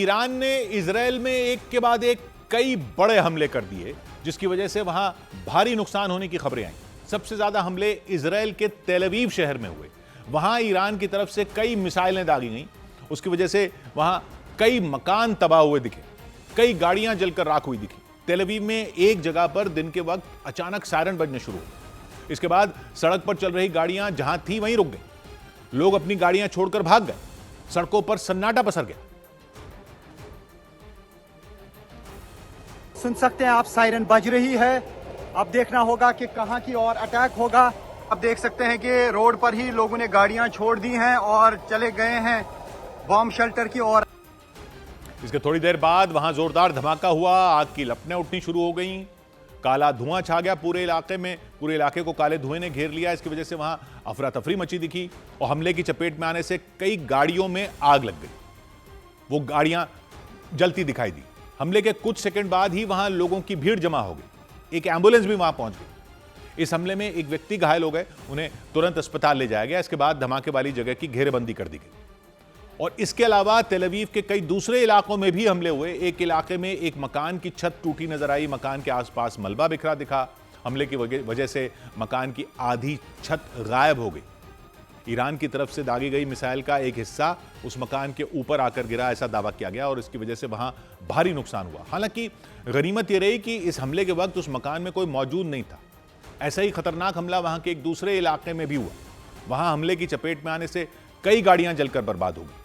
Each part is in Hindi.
ईरान ने इजरायल में एक के बाद एक कई बड़े हमले कर दिए, जिसकी वजह से वहां भारी नुकसान होने की खबरें आई। सबसे ज्यादा हमले इजरायल के तेल अवीव शहर में हुए। वहां ईरान की तरफ से कई मिसाइलें दागी गईं। उसकी वजह से वहां कई मकान तबाह हुए दिखे, कई गाड़ियां जलकर राख हुई दिखी। तेल अवीव में एक जगह पर दिन के वक्त अचानक सायरन बजने शुरू हो गए। इसके बाद सड़क पर चल रही गाड़ियां जहां थी वहीं रुक गई। लोग अपनी गाड़ियां छोड़कर भाग गए। सड़कों पर सन्नाटा पसर गया। सुन सकते हैं आप, सायरन बज रही है। अब देखना होगा कि कहां की ओर अटैक होगा। अब देख सकते हैं कि रोड पर ही लोगों ने गाड़ियां छोड़ दी हैं और चले गए हैं बॉम्ब शेल्टर की ओर। इसके थोड़ी देर बाद वहां जोरदार धमाका हुआ। आग की लपटें उठनी शुरू हो गईं। काला धुआं छा गया पूरे इलाके में। पूरे इलाके को काले धुएं ने घेर लिया। इसकी वजह से वहां अफरा तफरी मची दिखी और हमले की चपेट में आने से कई गाड़ियों में आग लग गई। वो गाड़ियां जलती दिखाई दी। हमले के कुछ सेकंड बाद ही वहां लोगों की भीड़ जमा हो गई। एक एम्बुलेंस भी वहां पहुंच गई। इस हमले में एक व्यक्ति घायल हो गए। उन्हें तुरंत अस्पताल ले जाया गया। इसके बाद धमाके वाली जगह की घेरेबंदी कर दी गई। और इसके अलावा तेल अवीव के कई दूसरे इलाकों में भी हमले हुए। एक इलाके में एक मकान की छत टूटी नजर आई। मकान के आसपास मलबा बिखरा दिखा। हमले की वजह से मकान की आधी छत गायब हो गई। ईरान की तरफ से दागी गई मिसाइल का एक हिस्सा उस मकान के ऊपर आकर गिरा, ऐसा दावा किया गया और इसकी वजह से वहां भारी नुकसान हुआ। हालांकि गनीमत यह रही कि इस हमले के वक्त उस मकान में कोई मौजूद नहीं था। ऐसा ही खतरनाक हमला वहां के एक दूसरे इलाके में भी हुआ। वहां हमले की चपेट में आने से कई गाड़ियां जलकर बर्बाद हो गई।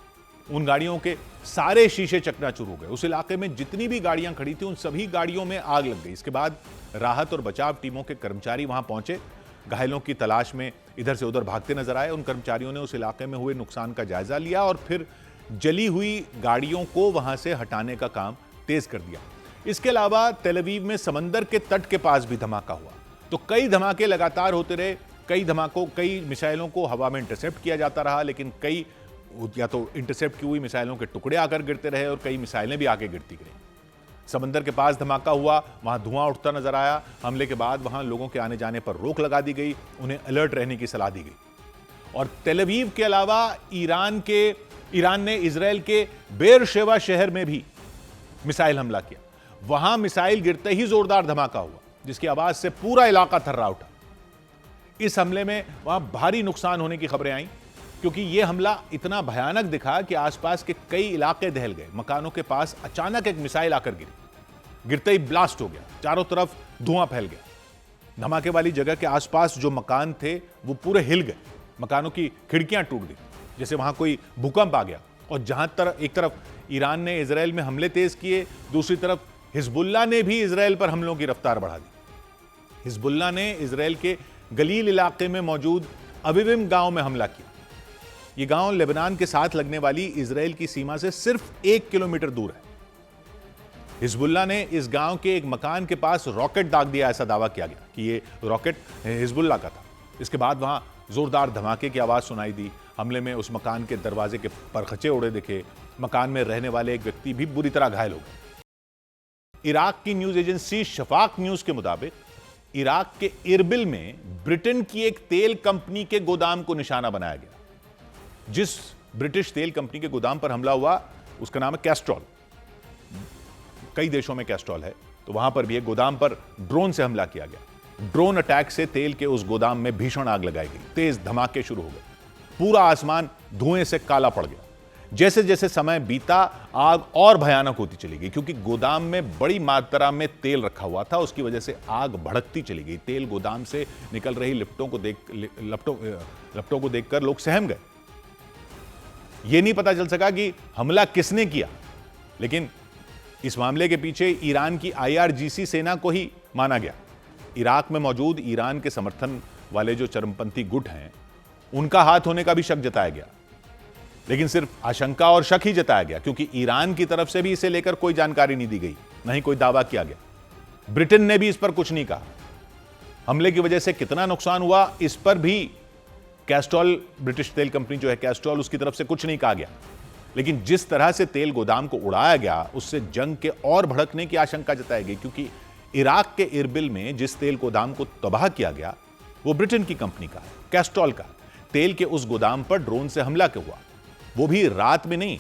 उन गाड़ियों के सारे शीशे चकनाचूर हो गए। उस इलाके में जितनी भी गाड़ियां खड़ी थी उन सभी गाड़ियों में आग लग गई। इसके बाद राहत और बचाव टीमों के कर्मचारी वहां पहुंचे। घायलों की तलाश में इधर से उधर भागते नजर आए। उन कर्मचारियों ने उस इलाके में हुए नुकसान का जायजा लिया और फिर जली हुई गाड़ियों को वहां से हटाने का काम तेज कर दिया। इसके अलावा तेल अवीव में समंदर के तट के पास भी धमाका हुआ। तो कई धमाके लगातार होते रहे। कई मिसाइलों को हवा में इंटरसेप्ट किया जाता रहा, लेकिन कई या तो इंटरसेप्ट की हुई मिसाइलों के टुकड़े आकर गिरते रहे और कई मिसाइलें भी आके गिरती गई। समंदर के पास धमाका हुआ, वहां धुआं उठता नजर आया। हमले के बाद वहां लोगों के आने जाने पर रोक लगा दी गई। उन्हें अलर्ट रहने की सलाह दी गई। और तेल अवीव के अलावा ईरान ने इजरायल के बेरशेवा शहर में भी मिसाइल हमला किया। वहां मिसाइल गिरते ही जोरदार धमाका हुआ, जिसकी आवाज से पूरा इलाका थर्रा उठा। इस हमले में वहां भारी नुकसान होने की खबरें आई, क्योंकि यह हमला इतना भयानक दिखा कि आसपास के कई इलाके दहल गए। मकानों के पास अचानक एक मिसाइल आकर गिरी। गिरते ही ब्लास्ट हो गया। चारों तरफ धुआं फैल गया। धमाके वाली जगह के आसपास जो मकान थे वो पूरे हिल गए। मकानों की खिड़कियां टूट गई, जैसे वहां कोई भूकंप आ गया। और जहां एक तरफ ईरान ने इजरायल में हमले तेज किए, दूसरी तरफ हिजबुल्लाह ने भी इजरायल पर हमलों की रफ्तार बढ़ा दी। हिजबुल्लाह ने इजरायल के गलील इलाके में मौजूद अबीविम गांव में हमला किया। यह गांव लेबनान के साथ लगने वाली इजरायल की सीमा से सिर्फ 1 किलोमीटर दूर है। हिजबुल्लाह ने इस गांव के एक मकान के पास रॉकेट दाग दिया, ऐसा दावा किया गया कि यह रॉकेट हिजबुल्लाह का था। इसके बाद वहां जोरदार धमाके की आवाज सुनाई दी। हमले में उस मकान के दरवाजे के परखचे उड़े दिखे। मकान में रहने वाले एक व्यक्ति भी बुरी तरह घायल हो गए। इराक की न्यूज एजेंसी शफाक न्यूज के मुताबिक इराक के इरबिल में ब्रिटेन की एक तेल कंपनी के गोदाम को निशाना बनाया गया। जिस ब्रिटिश तेल कंपनी के गोदाम पर हमला हुआ उसका नाम है कैस्ट्रॉल। कई देशों में कैस्ट्रॉल है, तो वहां पर भी एक गोदाम पर ड्रोन से हमला किया गया। ड्रोन अटैक से तेल के उस गोदाम में भीषण आग लगाई गई। तेज धमाके शुरू हो गए। पूरा आसमान धुएं से काला पड़ गया। जैसे जैसे समय बीता आग और भयानक होती चली गई, क्योंकि गोदाम में बड़ी मात्रा में तेल रखा हुआ था। उसकी वजह से आग भड़कती चली गई। तेल गोदाम से निकल रही लपटों को देखकर लोग सहम गए। यह नहीं पता चल सका कि हमला किसने किया, लेकिन इस मामले के पीछे ईरान की IRGC सेना को ही माना गया। इराक में मौजूद ईरान के समर्थन वाले जो चरमपंथी गुट हैं, उनका हाथ होने का भी शक जताया गया, लेकिन सिर्फ आशंका और शक ही जताया गया, क्योंकि ईरान की तरफ से भी इसे लेकर कोई जानकारी नहीं दी गई, न ही कोई दावा किया गया। ब्रिटेन ने भी इस पर कुछ नहीं कहा। हमले की वजह से कितना नुकसान हुआ इस पर भी कैस्ट्रॉल, ब्रिटिश तेल कंपनी जो है कैस्ट्रॉल, उसकी तरफ से कुछ नहीं कहा गया। लेकिन जिस तरह से तेल गोदाम को उड़ाया गया, उससे जंग के और भड़कने की आशंका जताई गई, क्योंकि इराक के इरबिल में जिस तेल गोदाम को तबाह किया गया वो ब्रिटेन की कंपनी का है, कैस्ट्रॉल का। तेल के उस गोदाम पर ड्रोन से हमला क्यों हुआ, वो भी रात में नहीं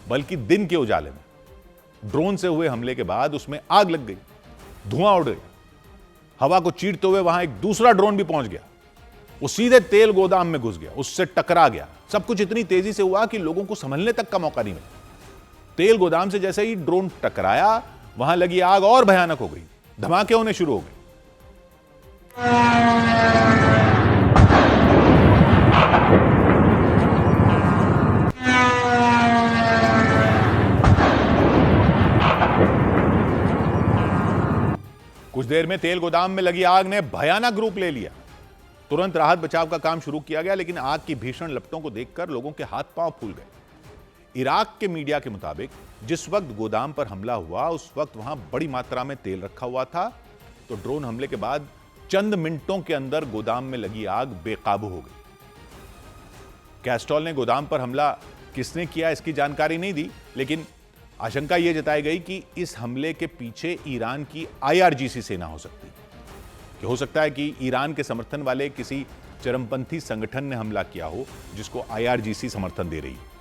बल्कि दिन के उजाले में। ड्रोन से हुए हमले के बाद उसमें आग लग गई, धुआं उड़ गया। हवा को चीरते हुए वहां एक दूसरा ड्रोन भी पहुंच गया, वो सीधे तेल गोदाम में घुस गया, उससे टकरा गया। सब कुछ इतनी तेजी से हुआ कि लोगों को संभलने तक का मौका नहीं मिला। तेल गोदाम से जैसे ही ड्रोन टकराया, वहां लगी आग और भयानक हो गई, धमाके होने शुरू हो गए। कुछ देर में तेल गोदाम में लगी आग ने भयानक रूप ले लिया। तुरंत राहत बचाव का काम शुरू किया गया, लेकिन आग की भीषण लपटों को देखकर लोगों के हाथ पांव फूल गए। इराक के मीडिया के मुताबिक जिस वक्त गोदाम पर हमला हुआ उस वक्त वहां बड़ी मात्रा में तेल रखा हुआ था, तो ड्रोन हमले के बाद चंद मिनटों के अंदर गोदाम में लगी आग बेकाबू हो गई। कैस्ट्रोल ने गोदाम पर हमला किसने किया इसकी जानकारी नहीं दी, लेकिन आशंका यह जताई गई कि इस हमले के पीछे ईरान की IRGC सेना हो सकती है। कि हो सकता है कि ईरान के समर्थन वाले किसी चरमपंथी संगठन ने हमला किया हो जिसको IRGC समर्थन दे रही है,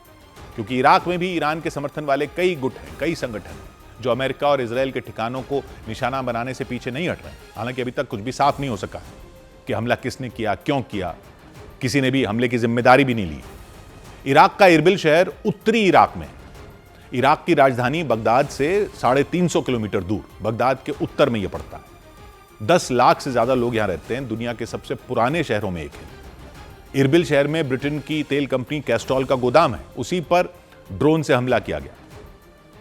क्योंकि इराक में भी ईरान के समर्थन वाले कई गुट हैं, कई संगठन हैं जो अमेरिका और इजरायल के ठिकानों को निशाना बनाने से पीछे नहीं हट रहे। हालांकि अभी तक कुछ भी साफ नहीं हो सका कि हमला किसने किया, क्यों किया, किसी ने भी हमले की जिम्मेदारी भी नहीं ली। इराक का इरबिल शहर उत्तरी इराक में है। इराक की राजधानी बगदाद से 350 किलोमीटर दूर बगदाद के उत्तर में यह पड़ता है। 10 लाख से ज्यादा लोग यहां रहते हैं। दुनिया के सबसे पुराने शहरों में एक है। इरबिल शहर में ब्रिटेन की तेल कंपनी कैस्ट्रोल का गोदाम है, उसी पर ड्रोन से हमला किया गया।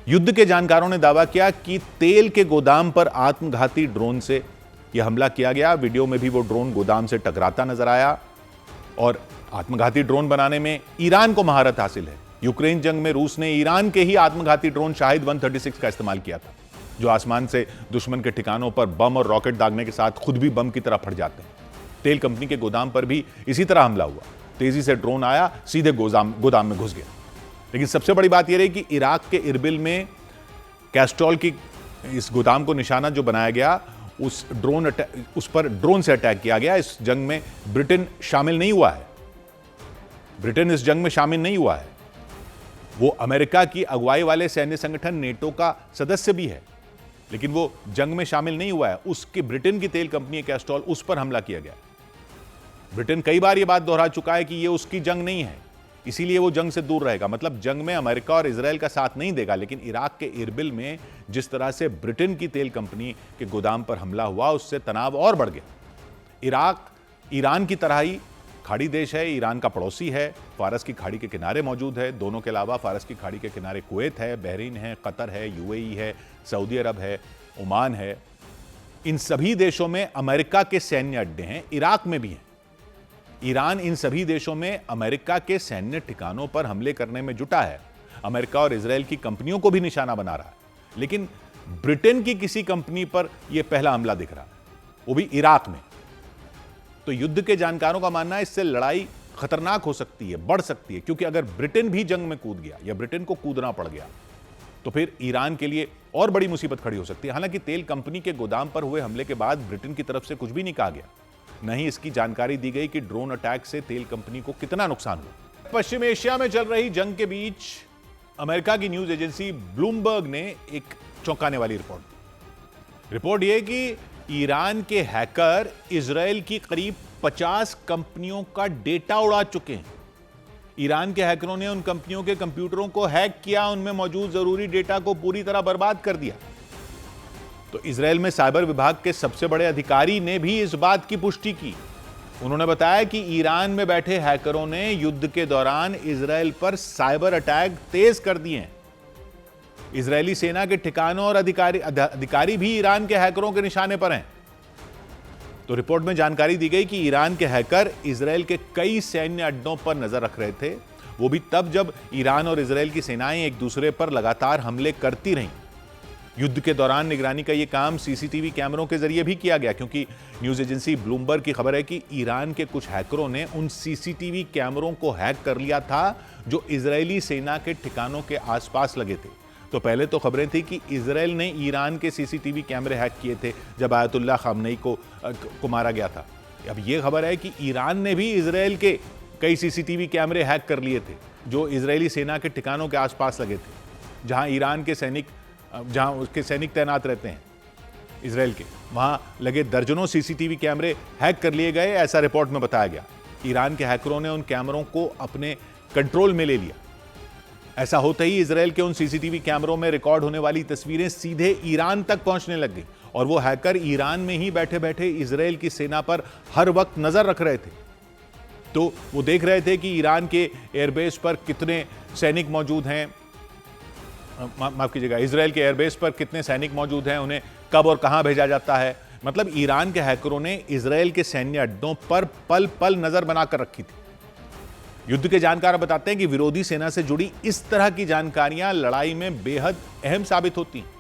युद्ध के जानकारों ने दावा किया कि तेल के गोदाम पर आत्मघाती ड्रोन से यह हमला किया गया। वीडियो में भी वो ड्रोन गोदाम से टकराता नजर आया। और आत्मघाती ड्रोन बनाने में ईरान को महारत हासिल है। यूक्रेन जंग में रूस ने ईरान के ही आत्मघाती ड्रोन शाहिद 136 का इस्तेमाल किया था, जो आसमान से दुश्मन के ठिकानों पर बम और रॉकेट दागने के साथ खुद भी बम की तरह फट जाते हैं। तेल कंपनी के गोदाम पर भी इसी तरह हमला हुआ। तेजी से ड्रोन आया, सीधे गोदाम में घुस गया। लेकिन सबसे बड़ी बात यह रही कि इराक के इरबिल में कैस्ट्रोल की इस गोदाम को निशाना जो बनाया गया, उस पर ड्रोन से अटैक किया गया। इस जंग में ब्रिटेन शामिल नहीं हुआ है। ब्रिटेन इस जंग में शामिल नहीं हुआ है। वो अमेरिका की अगुवाई वाले सैन्य संगठन नेटो का सदस्य भी है, लेकिन वो जंग में शामिल नहीं हुआ है। उसके ब्रिटेन की तेल कंपनी कैस्ट्रोल, उस पर हमला किया गया। ब्रिटेन कई बार ये बात दोहरा चुका है कि ये उसकी जंग नहीं है, इसीलिए वो जंग से दूर रहेगा। मतलब जंग में अमेरिका और इजरायल का साथ नहीं देगा। लेकिन इराक के इरबिल में जिस तरह से ब्रिटेन की तेल कंपनी के गोदाम पर हमला हुआ, उससे तनाव और बढ़ गया। इराक ईरान की तरह ही खाड़ी देश है, ईरान का पड़ोसी है, फारस की खाड़ी के किनारे मौजूद है। दोनों के अलावा फारस की खाड़ी के किनारे कुवैत है, बहरीन है, कतर है, UAE है, सऊदी अरब है, ओमान है। इन सभी देशों में अमेरिका के सैन्य अड्डे हैं, इराक में भी हैं। ईरान इन सभी देशों में अमेरिका के सैन्य ठिकानों पर हमले करने में जुटा है। अमेरिका और इजरायल की कंपनियों को भी निशाना बना रहा है। लेकिन ब्रिटेन की किसी कंपनी पर यह पहला हमला दिख रहा है, वो भी इराक में। तो युद्ध के जानकारों का मानना है इससे लड़ाई खतरनाक हो सकती है, बढ़ सकती है, क्योंकि अगर ब्रिटेन भी जंग में कूद गया या ब्रिटेन को कूदना पड़ गया तो फिर ईरान के लिए और बड़ी मुसीबत खड़ी हो सकती है। हालांकि तेल कंपनी के गोदाम पर हुए हमले के बाद ब्रिटेन की तरफ से कुछ भी नहीं कहा गया, न ही इसकी जानकारी दी गई कि ड्रोन अटैक से तेल कंपनी को कितना नुकसान हुआ। पश्चिम एशिया में चल रही जंग के बीच अमेरिका की न्यूज एजेंसी ब्लूमबर्ग ने एक चौंकाने वाली रिपोर्ट यह कि ईरान के हैकर इजरायल की करीब 50 कंपनियों का डेटा उड़ा चुके हैं। ईरान के हैकरों ने उन कंपनियों के कंप्यूटरों को हैक किया, उनमें मौजूद जरूरी डेटा को पूरी तरह बर्बाद कर दिया। तो इजरायल में साइबर विभाग के सबसे बड़े अधिकारी ने भी इस बात की पुष्टि की। उन्होंने बताया कि ईरान में बैठे हैकरों ने युद्ध के दौरान इजरायल पर साइबर अटैक तेज कर दिए हैं। इजरायली सेना के ठिकानों और अधिकारी भी ईरान के हैकरों के निशाने पर हैं। तो रिपोर्ट में जानकारी दी गई कि ईरान के हैकर इजरायल के कई सैन्य अड्डों पर नजर रख रहे थे, वो भी तब जब ईरान और इजरायल की सेनाएं एक दूसरे पर लगातार हमले करती रहीं। युद्ध के दौरान निगरानी का यह काम सीसीटीवी कैमरों के जरिए भी किया गया, क्योंकि न्यूज एजेंसी ब्लूमबर्ग की खबर है कि ईरान के कुछ हैकरों ने उन सीसीटीवी कैमरों को हैक कर लिया था जो इजरायली सेना के ठिकानों के आसपास लगे थे। तो पहले तो खबरें थी कि इजरायल ने ईरान के सीसीटीवी कैमरे हैक किए थे जब आयतुल्लाह खामनेई को मारा गया था। अब यह खबर है कि ईरान ने भी इजरायल के कई सीसीटीवी कैमरे हैक कर लिए थे जो इजरायली सेना के ठिकानों के आसपास लगे थे, जहां ईरान के सैनिक जहां उसके सैनिक तैनात रहते हैं इसराइल के, वहां लगे दर्जनों सीसीटीवी कैमरे हैक कर लिए गए, ऐसा रिपोर्ट में बताया गया। ईरान के हैकरों ने उन कैमरों को अपने कंट्रोल में ले लिया। ऐसा होते ही इसराइल के उन सीसीटीवी कैमरों में रिकॉर्ड होने वाली तस्वीरें सीधे ईरान तक पहुंचने लग गई और वो हैकर ईरान में ही बैठे बैठे इसराइल की सेना पर हर वक्त नजर रख रहे थे। तो वो देख रहे थे कि ईरान के एयरबेस पर कितने सैनिक मौजूद हैं, माफ कीजिएगा, इसराइल के एयरबेस पर कितने सैनिक मौजूद हैं, उन्हें कब और कहां भेजा जाता है। मतलब ईरान के हैकरों ने इसराइल के सैन्य अड्डों पर पल पल नजर बनाकर रखी थी। युद्ध के जानकार बताते हैं कि विरोधी सेना से जुड़ी इस तरह की जानकारियां लड़ाई में बेहद अहम साबित होती हैं।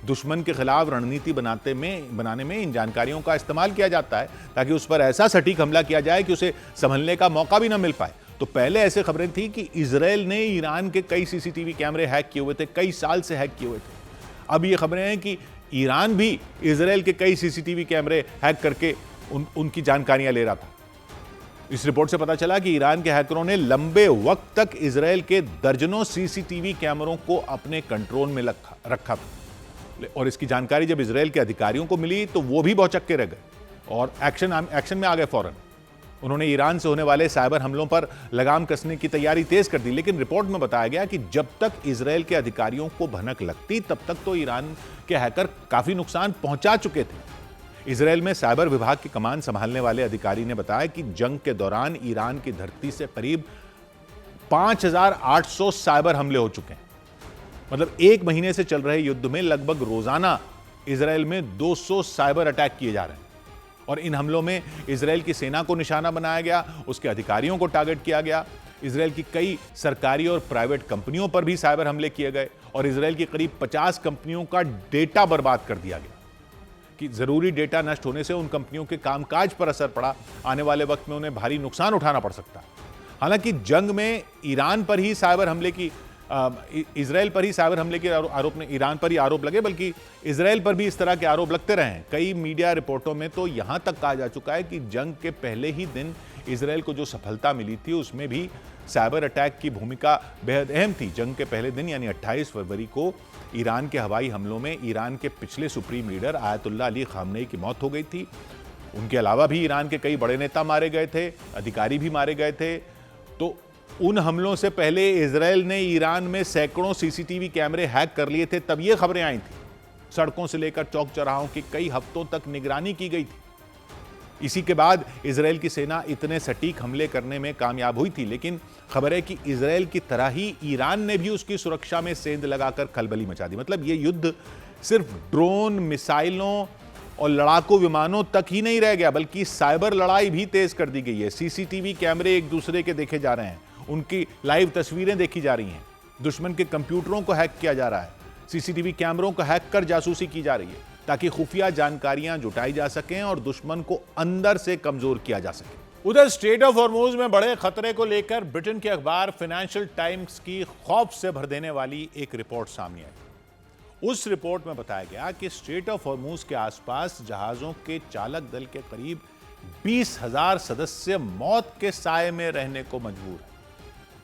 दुश्मन के खिलाफ रणनीति बनाने में इन जानकारियों का इस्तेमाल किया जाता है ताकि उस पर ऐसा सटीक हमला किया जाए कि उसे संभलने का मौका भी ना मिल पाए। तो पहले ऐसे खबरें थी कि इसराइल ने ईरान के कई सीसीटीवी कैमरे हैक किए हुए थे, कई साल से हैक किए हुए थे। अब ये खबरें हैं कि ईरान भी इसराइल के कई सीसीटीवी कैमरे हैक करके उनकी जानकारियां ले रहा था। इस रिपोर्ट से पता चला कि ईरान के हैकरों ने लंबे वक्त तक इसराइल के दर्जनों सीसीटीवी कैमरों को अपने कंट्रोल में रखा था और इसकी जानकारी जब इसराइल के अधिकारियों को मिली तो वो भी भौचक्के के रह गए और एक्शन में आ गए फौरन। उन्होंने ईरान से होने वाले साइबर हमलों पर लगाम कसने की तैयारी तेज कर दी। लेकिन रिपोर्ट में बताया गया कि जब तक इसराइल के अधिकारियों को भनक लगती तब तक तो ईरान के हैकर काफी नुकसान पहुंचा चुके थे। इसराइल में साइबर विभाग की कमान संभालने वाले अधिकारी ने बताया कि जंग के दौरान ईरान की धरती से करीब 5,800 साइबर हमले हो चुके हैं। मतलब एक महीने से चल रहे युद्ध में लगभग रोजाना इसराइल में 200 साइबर अटैक किए जा रहे हैं और इन हमलों में इसराइल की सेना को निशाना बनाया गया, उसके अधिकारियों को टारगेट किया गया। इसराइल की कई सरकारी और प्राइवेट कंपनियों पर भी साइबर हमले किए गए और इसराइल की करीब 50 कंपनियों का डेटा बर्बाद कर दिया गया कि जरूरी डेटा नष्ट होने से उन कंपनियों के कामकाज पर असर पड़ा। आने वाले वक्त में उन्हें भारी नुकसान उठाना पड़ सकता है। हालांकि जंग में ईरान पर ही साइबर हमले की इसराइल पर ही साइबर हमले के आरोप ने ईरान पर ही आरोप लगे, बल्कि इसराइल पर भी इस तरह के आरोप लगते रहे हैं। कई मीडिया रिपोर्टों में तो यहां तक कहा जा चुका है कि जंग के पहले ही दिन इसराइल को जो सफलता मिली थी उसमें भी साइबर अटैक की भूमिका बेहद अहम थी। जंग के पहले दिन यानी 28 फरवरी को ईरान के हवाई हमलों में ईरान के पिछले supreme leader Ayatollah Ali Khamenei की मौत हो गई थी। उनके अलावा भी ईरान के कई बड़े नेता मारे गए थे, अधिकारी भी मारे गए थे। तो उन हमलों से पहले इसराइल ने ईरान में सैकड़ों सीसीटीवी कैमरे हैक कर लिए थे, तब ये खबरें आई थी। सड़कों से लेकर चौक चौराहों की कई हफ्तों तक निगरानी की गई थी। इसी के बाद इसराइल की सेना इतने सटीक हमले करने में कामयाब हुई थी। लेकिन खबर है कि इसराइल की तरह ही ईरान ने भी उसकी सुरक्षा में सेंध लगाकर खलबली मचा दी। मतलब ये युद्ध सिर्फ ड्रोन, मिसाइलों और लड़ाकू विमानों तक ही नहीं रह गया, बल्कि साइबर लड़ाई भी तेज कर दी गई है। सीसीटीवी कैमरे एक दूसरे के देखे जा रहे हैं, उनकी लाइव तस्वीरें देखी जा रही हैं, दुश्मन के कंप्यूटरों को हैक किया जा रहा है, सीसीटीवी कैमरों को हैक कर जासूसी की जा रही है ताकि खुफिया जानकारियां जुटाई जा सकें और दुश्मन को अंदर से कमजोर किया जा सके। उधर स्ट्रेट ऑफ हॉर्मुज में बड़े खतरे को लेकर ब्रिटेन के अखबार फाइनेंशियल टाइम्स की खौफ से भर देने वाली एक रिपोर्ट सामने आई। उस रिपोर्ट में बताया गया कि स्ट्रेट ऑफ हॉर्मुज के आसपास जहाजों के चालक दल के करीब 20,000 सदस्य मौत के साए में रहने को मजबूर हैं,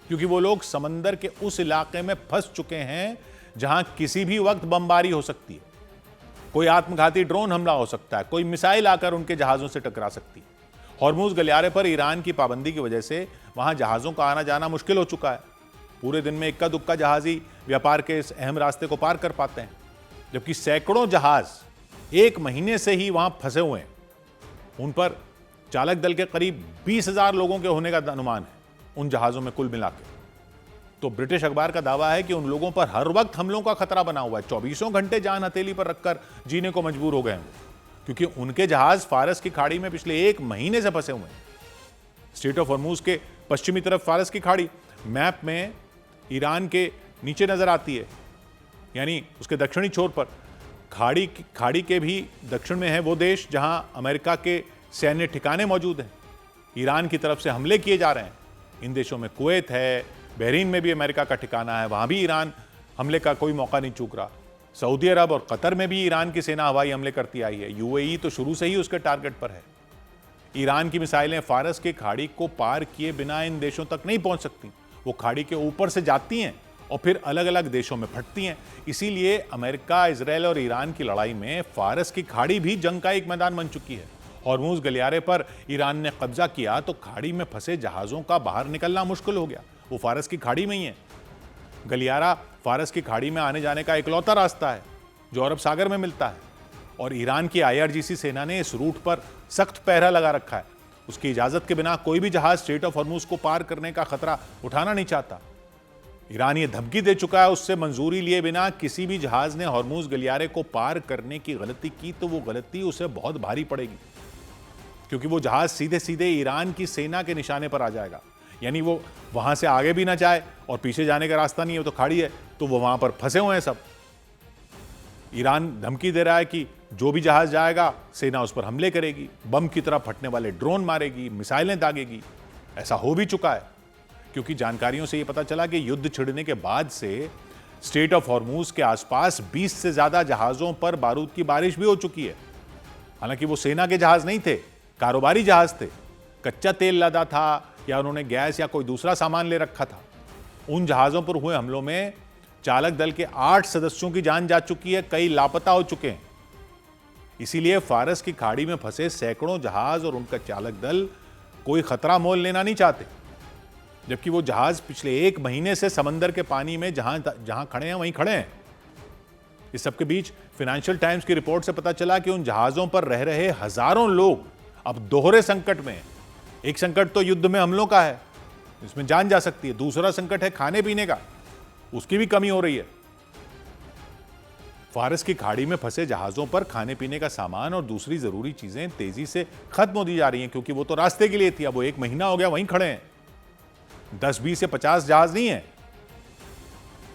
क्योंकि वो लोग समंदर के उस इलाके में फंस चुके हैं जहां किसी भी वक्त बमबारी हो सकती है। कोई आत्मघाती ड्रोन हमला हो सकता है, कोई मिसाइल आकर उनके जहाजों से टकरा सकती है। हॉर्मुज गलियारे पर ईरान की पाबंदी की वजह से वहां जहाजों का आना जाना मुश्किल हो चुका है। पूरे दिन में इक्का दुक्का जहाजी व्यापार के इस अहम रास्ते को पार कर पाते हैं, जबकि सैकड़ों जहाज एक महीने से ही वहां फंसे हुए हैं। उन पर चालक दल के करीब 20,000 लोगों के होने का अनुमान है उन जहाजों में कुल मिलाकर। तो ब्रिटिश अखबार का दावा है कि उन लोगों पर हर वक्त हमलों का खतरा बना हुआ है। 24 घंटे जान हथेली पर रखकर जीने को मजबूर हो गए हैं, क्योंकि उनके जहाज फारस की खाड़ी में पिछले एक महीने से फंसे हुए हैं। स्ट्रेट ऑफ हॉर्मुज के पश्चिमी तरफ फारस की खाड़ी मैप में ईरान के नीचे नजर आती है, यानी उसके दक्षिणी छोर पर। खाड़ी के भी दक्षिण में है वो देश जहां अमेरिका के सैन्य ठिकाने मौजूद हैं। ईरान की तरफ से हमले किए जा रहे हैं। इन देशों में कुवैत है, बहरीन में भी अमेरिका का ठिकाना है, वहां भी ईरान हमले का कोई मौका नहीं चूक रहा। सऊदी अरब और कतर में भी ईरान की सेना हवाई हमले करती आई है। यूएई तो शुरू से ही उसके टारगेट पर है। ईरान की मिसाइलें फारस की खाड़ी को पार किए बिना इन देशों तक नहीं पहुंच सकती। वो खाड़ी के ऊपर से जाती हैं और फिर अलग अलग देशों में फटती हैं। इसीलिए अमेरिका, इजराइल और ईरान की लड़ाई में फारस की खाड़ी भी जंग का एक मैदान बन चुकी है। हॉर्मूज गलियारे पर ईरान ने कब्जा किया तो खाड़ी में फंसे जहाजों का बाहर निकलना मुश्किल हो गया। वो फारस की खाड़ी में ही है। गलियारा फारस की खाड़ी में आने जाने का इकलौता रास्ता है जो अरब सागर में मिलता है, और ईरान की IRGC सेना ने इस रूट पर सख्त पहरा लगा रखा है। उसकी इजाजत के बिना कोई भी जहाज स्ट्रेट ऑफ हॉर्मूज को पार करने का खतरा उठाना नहीं चाहता। ईरान ये धमकी दे चुका है, उससे मंजूरी लिए बिना किसी भी जहाज ने हॉर्मूज गलियारे को पार करने की गलती की तो वो गलती उसे बहुत भारी पड़ेगी, क्योंकि वो जहाज सीधे सीधे ईरान की सेना के निशाने पर आ जाएगा। यानी वो वहां से आगे भी ना जाए और पीछे जाने का रास्ता नहीं है, तो खाड़ी है, तो वो वहां पर फंसे हुए हैं सब। ईरान धमकी दे रहा है कि जो भी जहाज जाएगा सेना उस पर हमले करेगी, बम की तरह फटने वाले ड्रोन मारेगी, मिसाइलें दागेगी। ऐसा हो भी चुका है, क्योंकि जानकारियों से यह पता चला कि युद्ध छिड़ने के बाद से स्ट्रेट ऑफ हॉर्मूज के आसपास 20 से ज्यादा जहाजों पर बारूद की बारिश भी हो चुकी है। हालांकि वो सेना के जहाज नहीं थे, कारोबारी जहाज थे। कच्चा तेल लदा था या उन्होंने गैस या कोई दूसरा सामान ले रखा था। उन जहाजों पर हुए हमलों में चालक दल के 8 सदस्यों की जान जा चुकी है, कई लापता हो चुके हैं। इसीलिए फारस की खाड़ी में फंसे सैकड़ों जहाज और उनका चालक दल कोई खतरा मोल लेना नहीं चाहते, जबकि वो जहाज पिछले 1 महीने से समंदर के पानी में जहां खड़े हैं वहीं खड़े हैं। इस सबके बीच फाइनेंशियल टाइम्स की रिपोर्ट से पता चला कि उन जहाजों पर रह रहे हजारों लोग अब दोहरे संकट में हैं। एक संकट तो युद्ध में हमलों का है, इसमें जान जा सकती है। दूसरा संकट है खाने पीने का, उसकी भी कमी हो रही है। फारस की खाड़ी में फंसे जहाजों पर खाने पीने का सामान और दूसरी जरूरी चीजें तेजी से खत्म होती जा रही हैं, क्योंकि वो तो रास्ते के लिए थी। अब वो 1 महीना हो गया वहीं खड़े हैं। 10, 20 या 50 जहाज नहीं है।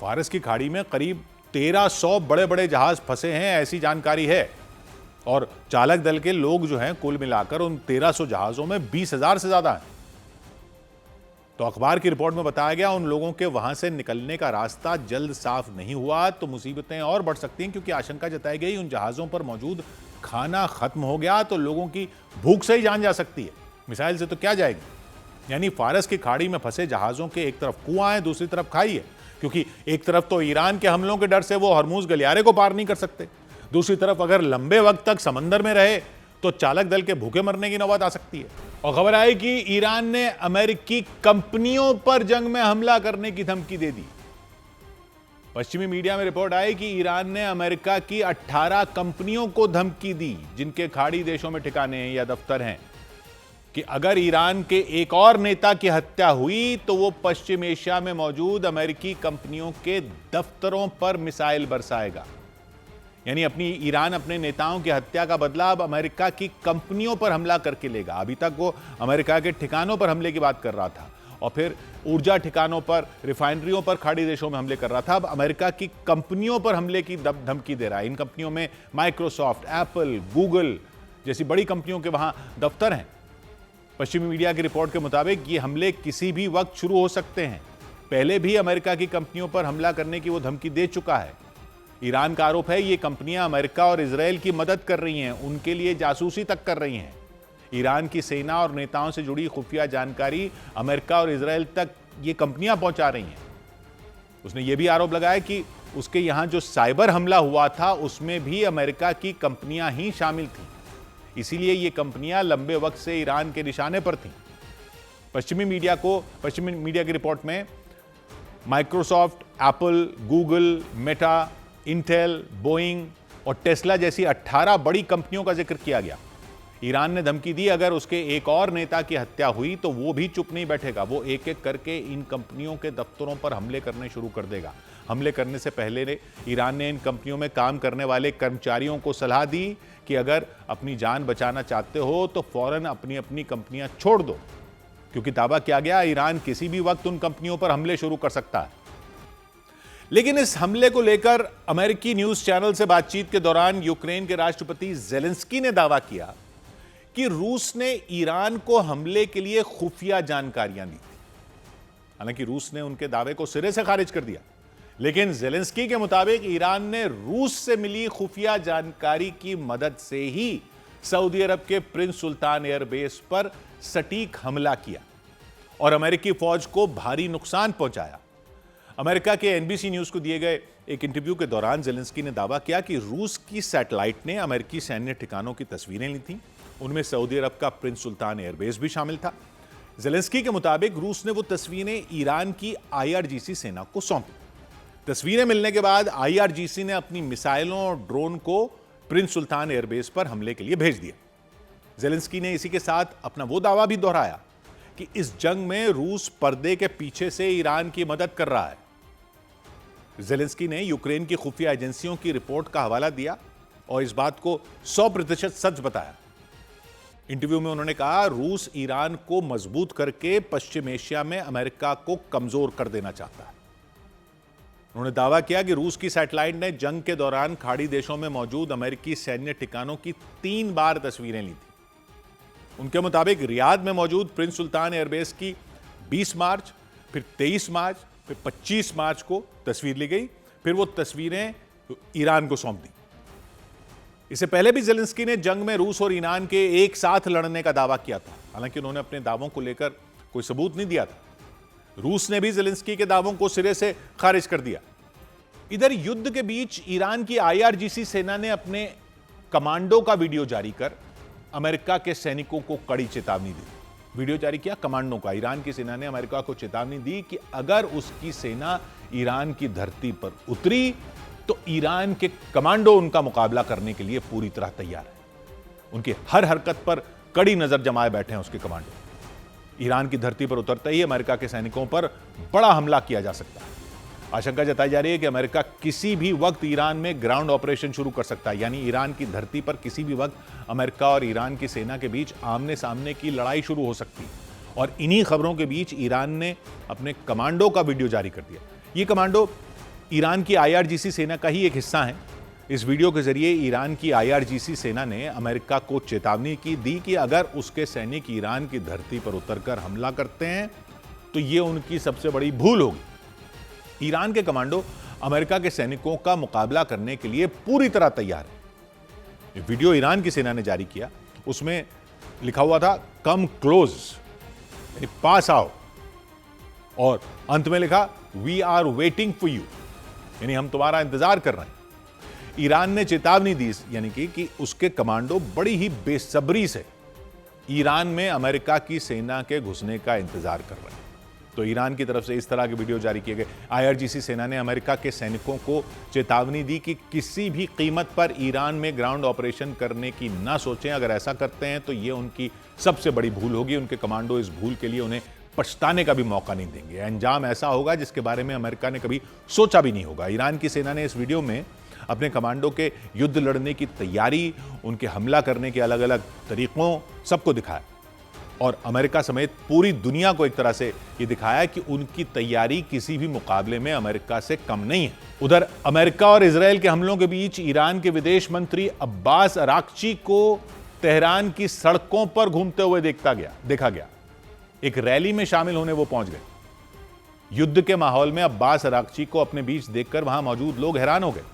फारस की खाड़ी में करीब 1300 बड़े बड़े जहाज फंसे हैं, ऐसी जानकारी है। और चालक दल के लोग जो हैं कुल मिलाकर उन 1300 जहाजों में 20,000 से ज्यादा हैं। तो अखबार की रिपोर्ट में बताया गया उन लोगों के वहां से निकलने का रास्ता जल्द साफ नहीं हुआ तो मुसीबतें और बढ़ सकती हैं, क्योंकि आशंका जताई गई उन जहाजों पर मौजूद खाना खत्म हो गया तो लोगों की भूख से ही जान जा सकती है, मिसाइल से तो क्या जाएगी। यानी फारस की खाड़ी में फंसे जहाजों के एक तरफ कुआं है, दूसरी तरफ खाई है, क्योंकि एक तरफ तो ईरान के हमलों के डर से वो हॉर्मूज गलियारे को पार नहीं कर सकते, दूसरी तरफ अगर लंबे वक्त तक समंदर में रहे तो चालक दल के भूखे मरने की नौबत आ सकती है। और खबर आई कि ईरान ने अमेरिकी कंपनियों पर जंग में हमला करने की धमकी दे दी। पश्चिमी मीडिया में रिपोर्ट आई कि ईरान ने अमेरिका की 18 कंपनियों को धमकी दी, जिनके खाड़ी देशों में ठिकाने हैं या दफ्तर हैं, कि अगर ईरान के एक और नेता की हत्या हुई तो वो पश्चिम एशिया में मौजूद अमेरिकी कंपनियों के दफ्तरों पर मिसाइल बरसाएगा। यानी ईरान अपने नेताओं की हत्या का बदला अब अमेरिका की कंपनियों पर हमला करके लेगा। अभी तक वो अमेरिका के ठिकानों पर हमले की बात कर रहा था और फिर ऊर्जा ठिकानों पर, रिफाइनरियों पर खाड़ी देशों में हमले कर रहा था। अब अमेरिका की कंपनियों पर हमले की धमकी दे रहा है। इन कंपनियों में माइक्रोसॉफ्ट, एप्पल, गूगल जैसी बड़ी कंपनियों के वहां दफ्तर हैं। पश्चिमी मीडिया की रिपोर्ट के मुताबिक ये हमले किसी भी वक्त शुरू हो सकते हैं। पहले भी अमेरिका की कंपनियों पर हमला करने की वो धमकी दे चुका है। ईरान का आरोप है ये कंपनियां अमेरिका और इजराइल की मदद कर रही हैं, उनके लिए जासूसी तक कर रही हैं। ईरान की सेना और नेताओं से जुड़ी खुफिया जानकारी अमेरिका और इजराइल तक ये कंपनियां पहुंचा रही हैं। उसने ये भी आरोप लगाया कि उसके यहां जो साइबर हमला हुआ था उसमें भी अमेरिका की कंपनियां ही शामिल थीं, इसीलिए ये कंपनियां लंबे वक्त से ईरान के निशाने पर थीं। पश्चिमी मीडिया की रिपोर्ट में Microsoft, Apple, Google, Meta, Intel, Boeing और टेस्ला जैसी 18 बड़ी कंपनियों का जिक्र किया गया। ईरान ने धमकी दी अगर उसके एक और नेता की हत्या हुई तो वो भी चुप नहीं बैठेगा, वो एक एक करके इन कंपनियों के दफ्तरों पर हमले करने शुरू कर देगा। हमले करने से पहले ईरान ने इन कंपनियों में काम करने वाले कर्मचारियों को सलाह दी कि अगर अपनी जान बचाना चाहते हो तो फौरन अपनी अपनी कंपनियां छोड़ दो, क्योंकि दावा किया गया ईरान किसी भी वक्त उन कंपनियों पर हमले शुरू कर सकता है। लेकिन इस हमले को लेकर अमेरिकी न्यूज चैनल से बातचीत के दौरान यूक्रेन के राष्ट्रपति ज़ेलेंस्की ने दावा किया कि रूस ने ईरान को हमले के लिए खुफिया जानकारियां दी थी। हालांकि रूस ने उनके दावे को सिरे से खारिज कर दिया, लेकिन ज़ेलेंस्की के मुताबिक ईरान ने रूस से मिली खुफिया जानकारी की मदद से ही सऊदी अरब के प्रिंस सुल्तान एयरबेस पर सटीक हमला किया और अमेरिकी फौज को भारी नुकसान पहुंचाया। अमेरिका के एनबीसी न्यूज को दिए गए एक इंटरव्यू के दौरान जेलेंस्की ने दावा किया कि रूस की सैटेलाइट ने अमेरिकी सैन्य ठिकानों की तस्वीरें ली थीं। उनमें सऊदी अरब का प्रिंस सुल्तान एयरबेस भी शामिल था। जेलेंस्की के मुताबिक रूस ने वो तस्वीरें ईरान की आईआरजीसी सेना को सौंपी। तस्वीरें मिलने के बाद आईआरजीसी ने अपनी मिसाइलों और ड्रोन को प्रिंस सुल्तान एयरबेस पर हमले के लिए भेज दिया। जेलेंस्की ने इसी के साथ अपना वो दावा भी दोहराया कि इस जंग में रूस पर्दे के पीछे से ईरान की मदद कर रहा है। जेलेंस्की ने यूक्रेन की खुफिया एजेंसियों की रिपोर्ट का हवाला दिया और इस बात को 100% सच बताया। इंटरव्यू में उन्होंने कहा, रूस ईरान को मजबूत करके पश्चिम एशिया में अमेरिका को कमजोर कर देना चाहता है। उन्होंने दावा किया कि रूस की सैटेलाइट ने जंग के दौरान खाड़ी देशों में मौजूद अमेरिकी सैन्य ठिकानों की 3 बार तस्वीरें ली थी। उनके मुताबिक रियाद में मौजूद प्रिंस सुल्तान एयरबेस की 20 मार्च, फिर 23 मार्च, फिर 25 मार्च को तस्वीर ली गई। फिर वो तस्वीरें ईरान को सौंप दी। इससे पहले भी जेलेंस्की ने जंग में रूस और ईरान के एक साथ लड़ने का दावा किया था। हालांकि उन्होंने अपने दावों को लेकर कोई सबूत नहीं दिया था। रूस ने भी जेलेंस्की के दावों को सिरे से खारिज कर दिया। इधर युद्ध के बीच ईरान की आईआरजीसी सेना ने अपने कमांडो का वीडियो जारी कर अमेरिका के सैनिकों को कड़ी चेतावनी दी। वीडियो जारी किया कमांडो का। ईरान की सेना ने अमेरिका को चेतावनी दी कि अगर उसकी सेना ईरान की धरती पर उतरी तो ईरान के कमांडो उनका मुकाबला करने के लिए पूरी तरह तैयार है। उनकी हर हरकत पर कड़ी नजर जमाए बैठे हैं उसके कमांडो। ईरान की धरती पर उतरते ही अमेरिका के सैनिकों पर बड़ा हमला किया जा सकता है। आशंका जताई जा रही है कि अमेरिका किसी भी वक्त ईरान में ग्राउंड ऑपरेशन शुरू कर सकता है, यानी ईरान की धरती पर किसी भी वक्त अमेरिका और ईरान की सेना के बीच आमने सामने की लड़ाई शुरू हो सकती है। और इन्हीं खबरों के बीच ईरान ने अपने कमांडो का वीडियो जारी कर दिया। ये कमांडो ईरान की आईआरजीसी सेना का ही एक हिस्सा है। इस वीडियो के जरिए ईरान की आईआरजीसी सेना ने अमेरिका को चेतावनी दी कि अगर उसके सैनिक ईरान की धरती पर उतरकर हमला करते हैं तो ये उनकी सबसे बड़ी भूल होगी। ईरान के कमांडो अमेरिका के सैनिकों का मुकाबला करने के लिए पूरी तरह तैयार है। वीडियो ईरान की सेना ने जारी किया, उसमें लिखा हुआ था कम क्लोज, यानी पास आओ, और अंत में लिखा we are waiting for you, यानी हम तुम्हारा इंतजार कर रहे हैं। ईरान ने चेतावनी दी यानी कि उसके कमांडो बड़ी ही बेसब्री से ईरान में अमेरिका की सेना के घुसने का इंतजार कर रहे हैं। तो ईरान की तरफ से इस तरह के वीडियो जारी किए गए। आईआरजीसी सेना ने अमेरिका के सैनिकों को चेतावनी दी कि किसी भी कीमत पर ईरान में ग्राउंड ऑपरेशन करने की ना सोचें। अगर ऐसा करते हैं तो ये उनकी सबसे बड़ी भूल होगी। उनके कमांडो इस भूल के लिए उन्हें पछताने का भी मौका नहीं देंगे। अंजाम ऐसा होगा जिसके बारे में अमेरिका ने कभी सोचा भी नहीं होगा। ईरान की सेना ने इस वीडियो में अपने कमांडो के युद्ध लड़ने की तैयारी, उनके हमला करने के अलग अलग तरीकों, सबको दिखाया और अमेरिका समेत पूरी दुनिया को एक तरह से ये दिखाया कि उनकी तैयारी किसी भी मुकाबले में अमेरिका से कम नहीं है। उधर अमेरिका और इजरायल के हमलों के बीच ईरान के विदेश मंत्री अब्बास अराक्ची को तेहरान की सड़कों पर घूमते हुए देखा गया। एक रैली में शामिल होने वो पहुंच गए। युद्ध के माहौल में अब्बास अराक्ची को अपने बीच देखकर वहां मौजूद लोग हैरान हो गए,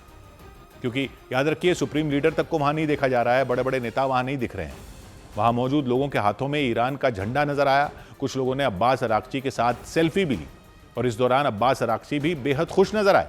क्योंकि याद रखिए सुप्रीम लीडर तक को वहां नहीं देखा जा रहा है, बड़े बड़े नेता वहां नहीं दिख रहे हैं। वहां मौजूद लोगों के हाथों में ईरान का झंडा नजर आया। कुछ लोगों ने अब्बास अराक्ची के साथ सेल्फी भी ली और इस दौरान अब्बास अराक्ची भी बेहद खुश नजर आए।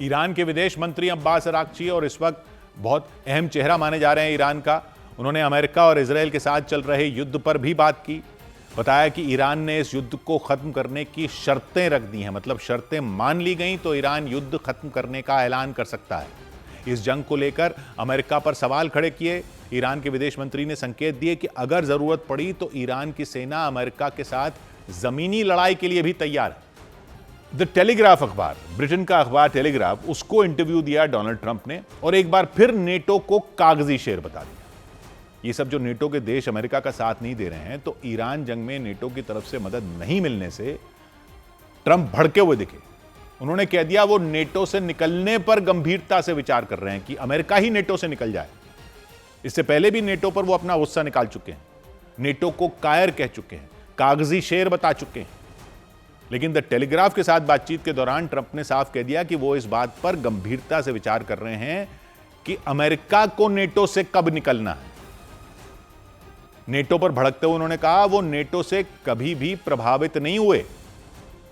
ईरान के विदेश मंत्री अब्बास अराक्ची और इस वक्त बहुत अहम चेहरा माने जा रहे हैं ईरान का। उन्होंने अमेरिका और इजरायल के साथ चल रहे युद्ध पर भी बात की। बताया कि ईरान ने इस युद्ध को खत्म करने की शर्तें रख दी हैं, मतलब शर्तें मान ली गई तो ईरान युद्ध खत्म करने का ऐलान कर सकता है। इस जंग को लेकर अमेरिका पर सवाल खड़े किए। ईरान के विदेश मंत्री ने संकेत दिए कि अगर जरूरत पड़ी तो ईरान की सेना अमेरिका के साथ जमीनी लड़ाई के लिए भी तैयार है। द टेलीग्राफ अखबार, ब्रिटेन का अखबार टेलीग्राफ, उसको इंटरव्यू दिया डोनाल्ड ट्रंप ने और एक बार फिर नेटो को कागजी शेर बता दिया। ये सब जो नेटो के देश अमेरिका का साथ नहीं दे रहे हैं, तो ईरान जंग में नेटो की तरफ से मदद नहीं मिलने से ट्रंप भड़के हुए दिखे। उन्होंने कह दिया वो नेटो से निकलने पर गंभीरता से विचार कर रहे हैं कि अमेरिका ही नेटो से निकल जाए। इससे पहले भी नेटो पर वो अपना गुस्सा निकाल चुके हैं, नेटो को कायर कह चुके हैं, कागजी शेर बता चुके हैं। लेकिन द टेलीग्राफ के साथ बातचीत के दौरान ट्रंप ने साफ कह दिया कि वो इस बात पर गंभीरता से विचार कर रहे हैं कि अमेरिका को नेटो से कब निकलना है। नेटो पर भड़कते हुए उन्होंने कहा वो नेटो से कभी भी प्रभावित नहीं हुए,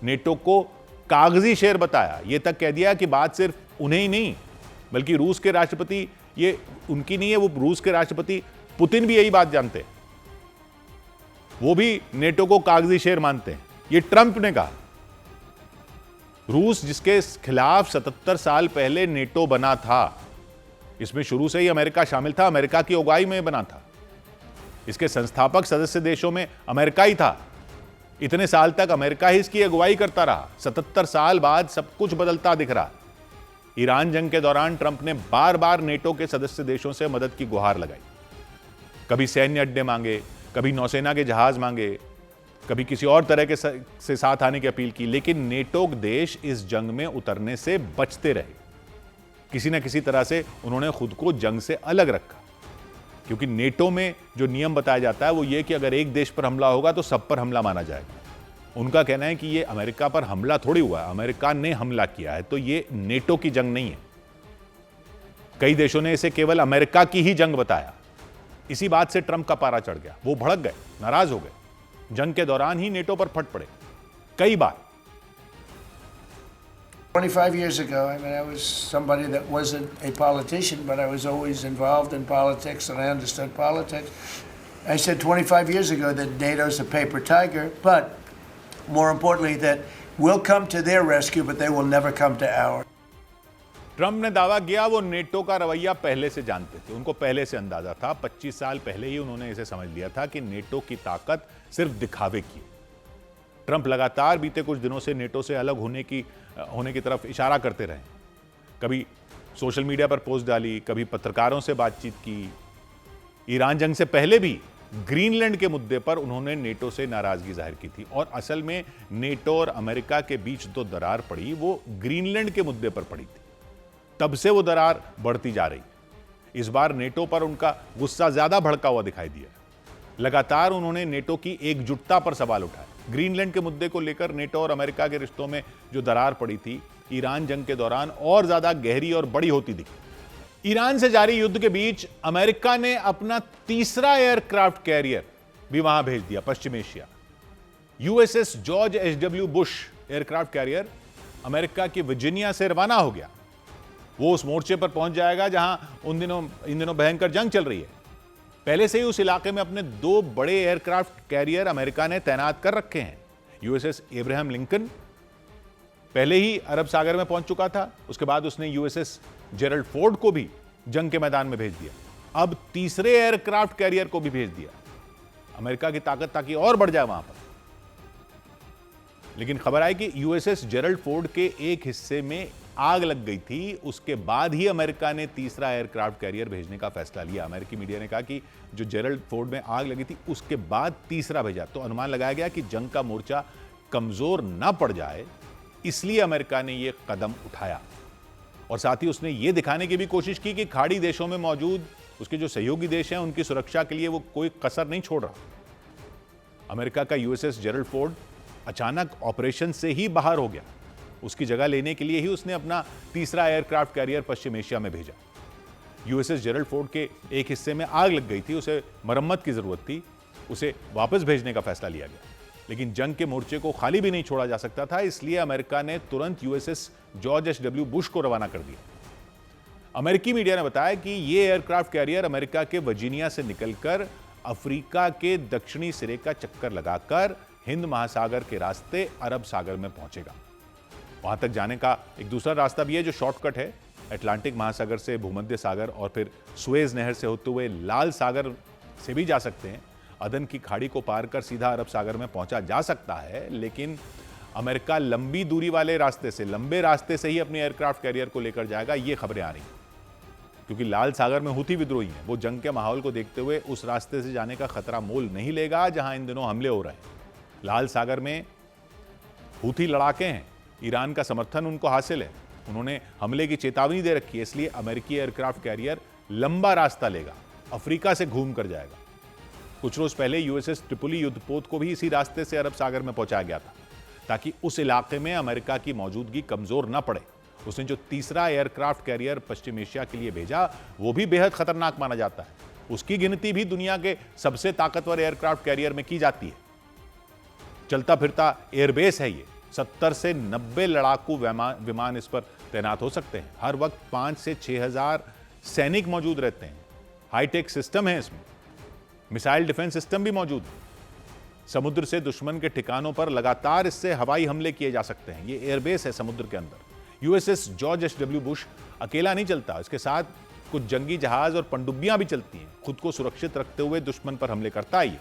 नेटो को कागजी शेर बताया। यह तक कह दिया कि बात सिर्फ उन्हें ही नहीं बल्कि रूस के राष्ट्रपति, ये उनकी नहीं है, वो रूस के राष्ट्रपति पुतिन भी यही बात जानते हैं, वो भी नेटो को कागजी शेर मानते हैं। ये ट्रंप ने कहा। रूस जिसके खिलाफ 77 साल पहले नेटो बना था, इसमें शुरू से ही अमेरिका शामिल था, अमेरिका की अगुवाई में बना था, इसके संस्थापक सदस्य देशों में अमेरिका ही था। इतने साल तक अमेरिका ही इसकी अगुवाई करता रहा। 77 साल बाद सब कुछ बदलता दिख रहा। ईरान जंग के दौरान ट्रंप ने बार बार नेटो के सदस्य देशों से मदद की गुहार लगाई। कभी सैन्य अड्डे मांगे, कभी नौसेना के जहाज मांगे, कभी किसी और तरह के से साथ आने की अपील की, लेकिन नेटो देश इस जंग में उतरने से बचते रहे। किसी न किसी तरह से उन्होंने खुद को जंग से अलग रखा, क्योंकि नेटो में जो नियम बताया जाता है वो ये कि अगर एक देश पर हमला होगा तो सब पर हमला माना जाएगा। उनका कहना है कि ये अमेरिका पर हमला थोड़ी हुआ है, अमेरिका ने हमला किया है, तो ये नेटो की जंग नहीं है। कई देशों ने इसे केवल अमेरिका की ही जंग बताया। इसी बात से ट्रंप का पारा चढ़ गया, वो भड़क गए, नाराज हो गए। जंग के दौरान ही नेटो पर फट पड़े कई बार। 25 years ago, I mean, I was somebody that wasn't a politician, but I was always involved in politics and I understood politics. I said 25 years ago that NATO's a paper tiger, but more importantly that we'll come to their rescue, but they will never come to ours. Trump ने दावा किया वो नेटो का रवैया पहले से जानते थे, उनको पहले से अंदाजा था। 25 साल पहले ही उन्होंने इसे समझ लिया था कि नेटो की ताकत सिर्फ दिखावे की है। ट्रंप लगातार बीते कुछ दिनों से नेटो से अलग होने की तरफ इशारा करते रहे। कभी सोशल मीडिया पर पोस्ट डाली, कभी पत्रकारों से बातचीत की। ईरान जंग से पहले भी ग्रीनलैंड के मुद्दे पर उन्होंने नेटो से नाराजगी जाहिर की थी, और असल में नेटो और अमेरिका के बीच जो दरार पड़ी वो ग्रीनलैंड के मुद्दे पर पड़ी थी। तब से वो दरार बढ़ती जा रही। इस बार नेटो पर उनका गुस्सा ज्यादा भड़का हुआ दिखाई दिया। लगातार उन्होंने नेटो की एकजुटता पर सवाल उठाए। ग्रीनलैंड के मुद्दे को लेकर नेटो और अमेरिका के रिश्तों में जो दरार पड़ी थी, ईरान जंग के दौरान और ज्यादा गहरी और बड़ी होती दिखी। ईरान से जारी युद्ध के बीच अमेरिका ने अपना तीसरा एयरक्राफ्ट कैरियर भी वहां भेज दिया, पश्चिम Asia. USS George H W. Bush aircraft carrier America की वर्जीनिया से रवाना हो गया। वो उस मोर्चे पर पहुंच जाएगा जहां इन दिनों भयंकर जंग चल रही है। पहले से ही उस इलाके में अपने 2 बड़े एयरक्राफ्ट कैरियर अमेरिका ने तैनात कर रखे हैं। यूएसएस एब्राहम लिंकन पहले ही अरब सागर में पहुंच चुका था, उसके बाद उसने यूएसएस जेरल्ड फोर्ड को भी जंग के मैदान में भेज दिया। अब तीसरे एयरक्राफ्ट कैरियर को भी भेज दिया, अमेरिका की ताकत ताकि और बढ़ जाए वहां पर। लेकिन खबर आई कि यूएसएस जेरल्ड फोर्ड के एक हिस्से में आग लग गई थी, उसके बाद ही अमेरिका ने तीसरा एयरक्राफ्ट कैरियर भेजने का फैसला लिया। अमेरिकी मीडिया ने कहा कि जो जेरल्ड फोर्ड में आग लगी थी उसके बाद तीसरा भेजा, तो अनुमान लगाया गया कि जंग का मोर्चा कमजोर ना पड़ जाए, इसलिए अमेरिका ने यह कदम उठाया। और साथ ही उसने ये दिखाने की भी कोशिश की कि खाड़ी देशों में मौजूद उसके जो सहयोगी देश हैं उनकी सुरक्षा के लिए वो कोई कसर नहीं छोड़ रहा। अमेरिका का यूएसएस जेरल्ड फोर्ड अचानक ऑपरेशन से ही बाहर हो गया। उसकी जगह लेने के लिए ही उसने अपना तीसरा एयरक्राफ्ट कैरियर पश्चिम एशिया में भेजा। यूएसएस जेरल्ड फोर्ड के एक हिस्से में आग लग गई थी, उसे मरम्मत की जरूरत थी, उसे वापस भेजने का फैसला लिया गया। लेकिन जंग के मोर्चे को खाली भी नहीं छोड़ा जा सकता था, इसलिए अमेरिका ने तुरंत यूएसएस जॉर्ज एच.डब्ल्यू. बुश को रवाना कर दिया। अमेरिकी मीडिया ने बताया कि यह एयरक्राफ्ट कैरियर अमेरिका के वर्जीनिया से निकलकर अफ्रीका के दक्षिणी सिरे का चक्कर लगाकर हिंद महासागर के रास्ते अरब सागर में पहुंचेगा। वहां तक जाने का एक दूसरा रास्ता भी है जो शॉर्टकट है, अटलांटिक महासागर से भूमध्य सागर और फिर सुएज नहर से होते हुए लाल सागर से भी जा सकते हैं। अदन की खाड़ी को पार कर सीधा अरब सागर में पहुंचा जा सकता है, लेकिन अमेरिका लंबी दूरी वाले रास्ते से, लंबे रास्ते से ही अपने एयरक्राफ्ट कैरियर को लेकर जाएगा, ये खबरें आ रही हैं। क्योंकि लाल सागर में हुती विद्रोही हैं, वो जंग के माहौल को देखते हुए उस रास्ते से जाने का खतरा मोल नहीं लेगा जहां इन दिनों हमले हो रहे हैं। लाल सागर में हुती लड़ाके हैं, ईरान का समर्थन उनको हासिल है, उन्होंने हमले की चेतावनी दे रखी है, इसलिए अमेरिकी एयरक्राफ्ट कैरियर लंबा रास्ता लेगा, अफ्रीका से घूम कर जाएगा। कुछ रोज पहले यूएसएस ट्रिपोली युद्धपोत को भी इसी रास्ते से अरब सागर में पहुंचाया गया था। ताकि उस इलाके में अमेरिका की मौजूदगी कमजोर न पड़े। उसने जो तीसरा एयरक्राफ्ट कैरियर पश्चिम एशिया के लिए भेजा वो भी बेहद खतरनाक माना जाता है। उसकी गिनती भी दुनिया के सबसे ताकतवर एयरक्राफ्ट कैरियर में की जाती है। चलता फिरता एयरबेस है ये। 70 से 90 लड़ाकू विमान इस पर तैनात हो सकते हैं। हर वक्त 5 से 6,000 सैनिक मौजूद रहते हैं। हाईटेक सिस्टम है इसमें, मिसाइल डिफेंस सिस्टम भी मौजूद है। समुद्र से दुश्मन के ठिकानों पर लगातार इससे हवाई हमले किए जा सकते हैं। ये एयरबेस है समुद्र के अंदर। USS George H W. बुश अकेला नहीं चलता, इसके साथ कुछ जंगी जहाज और पनडुब्बियां भी चलती हैं। खुद को सुरक्षित रखते हुए दुश्मन पर हमले करता है ये।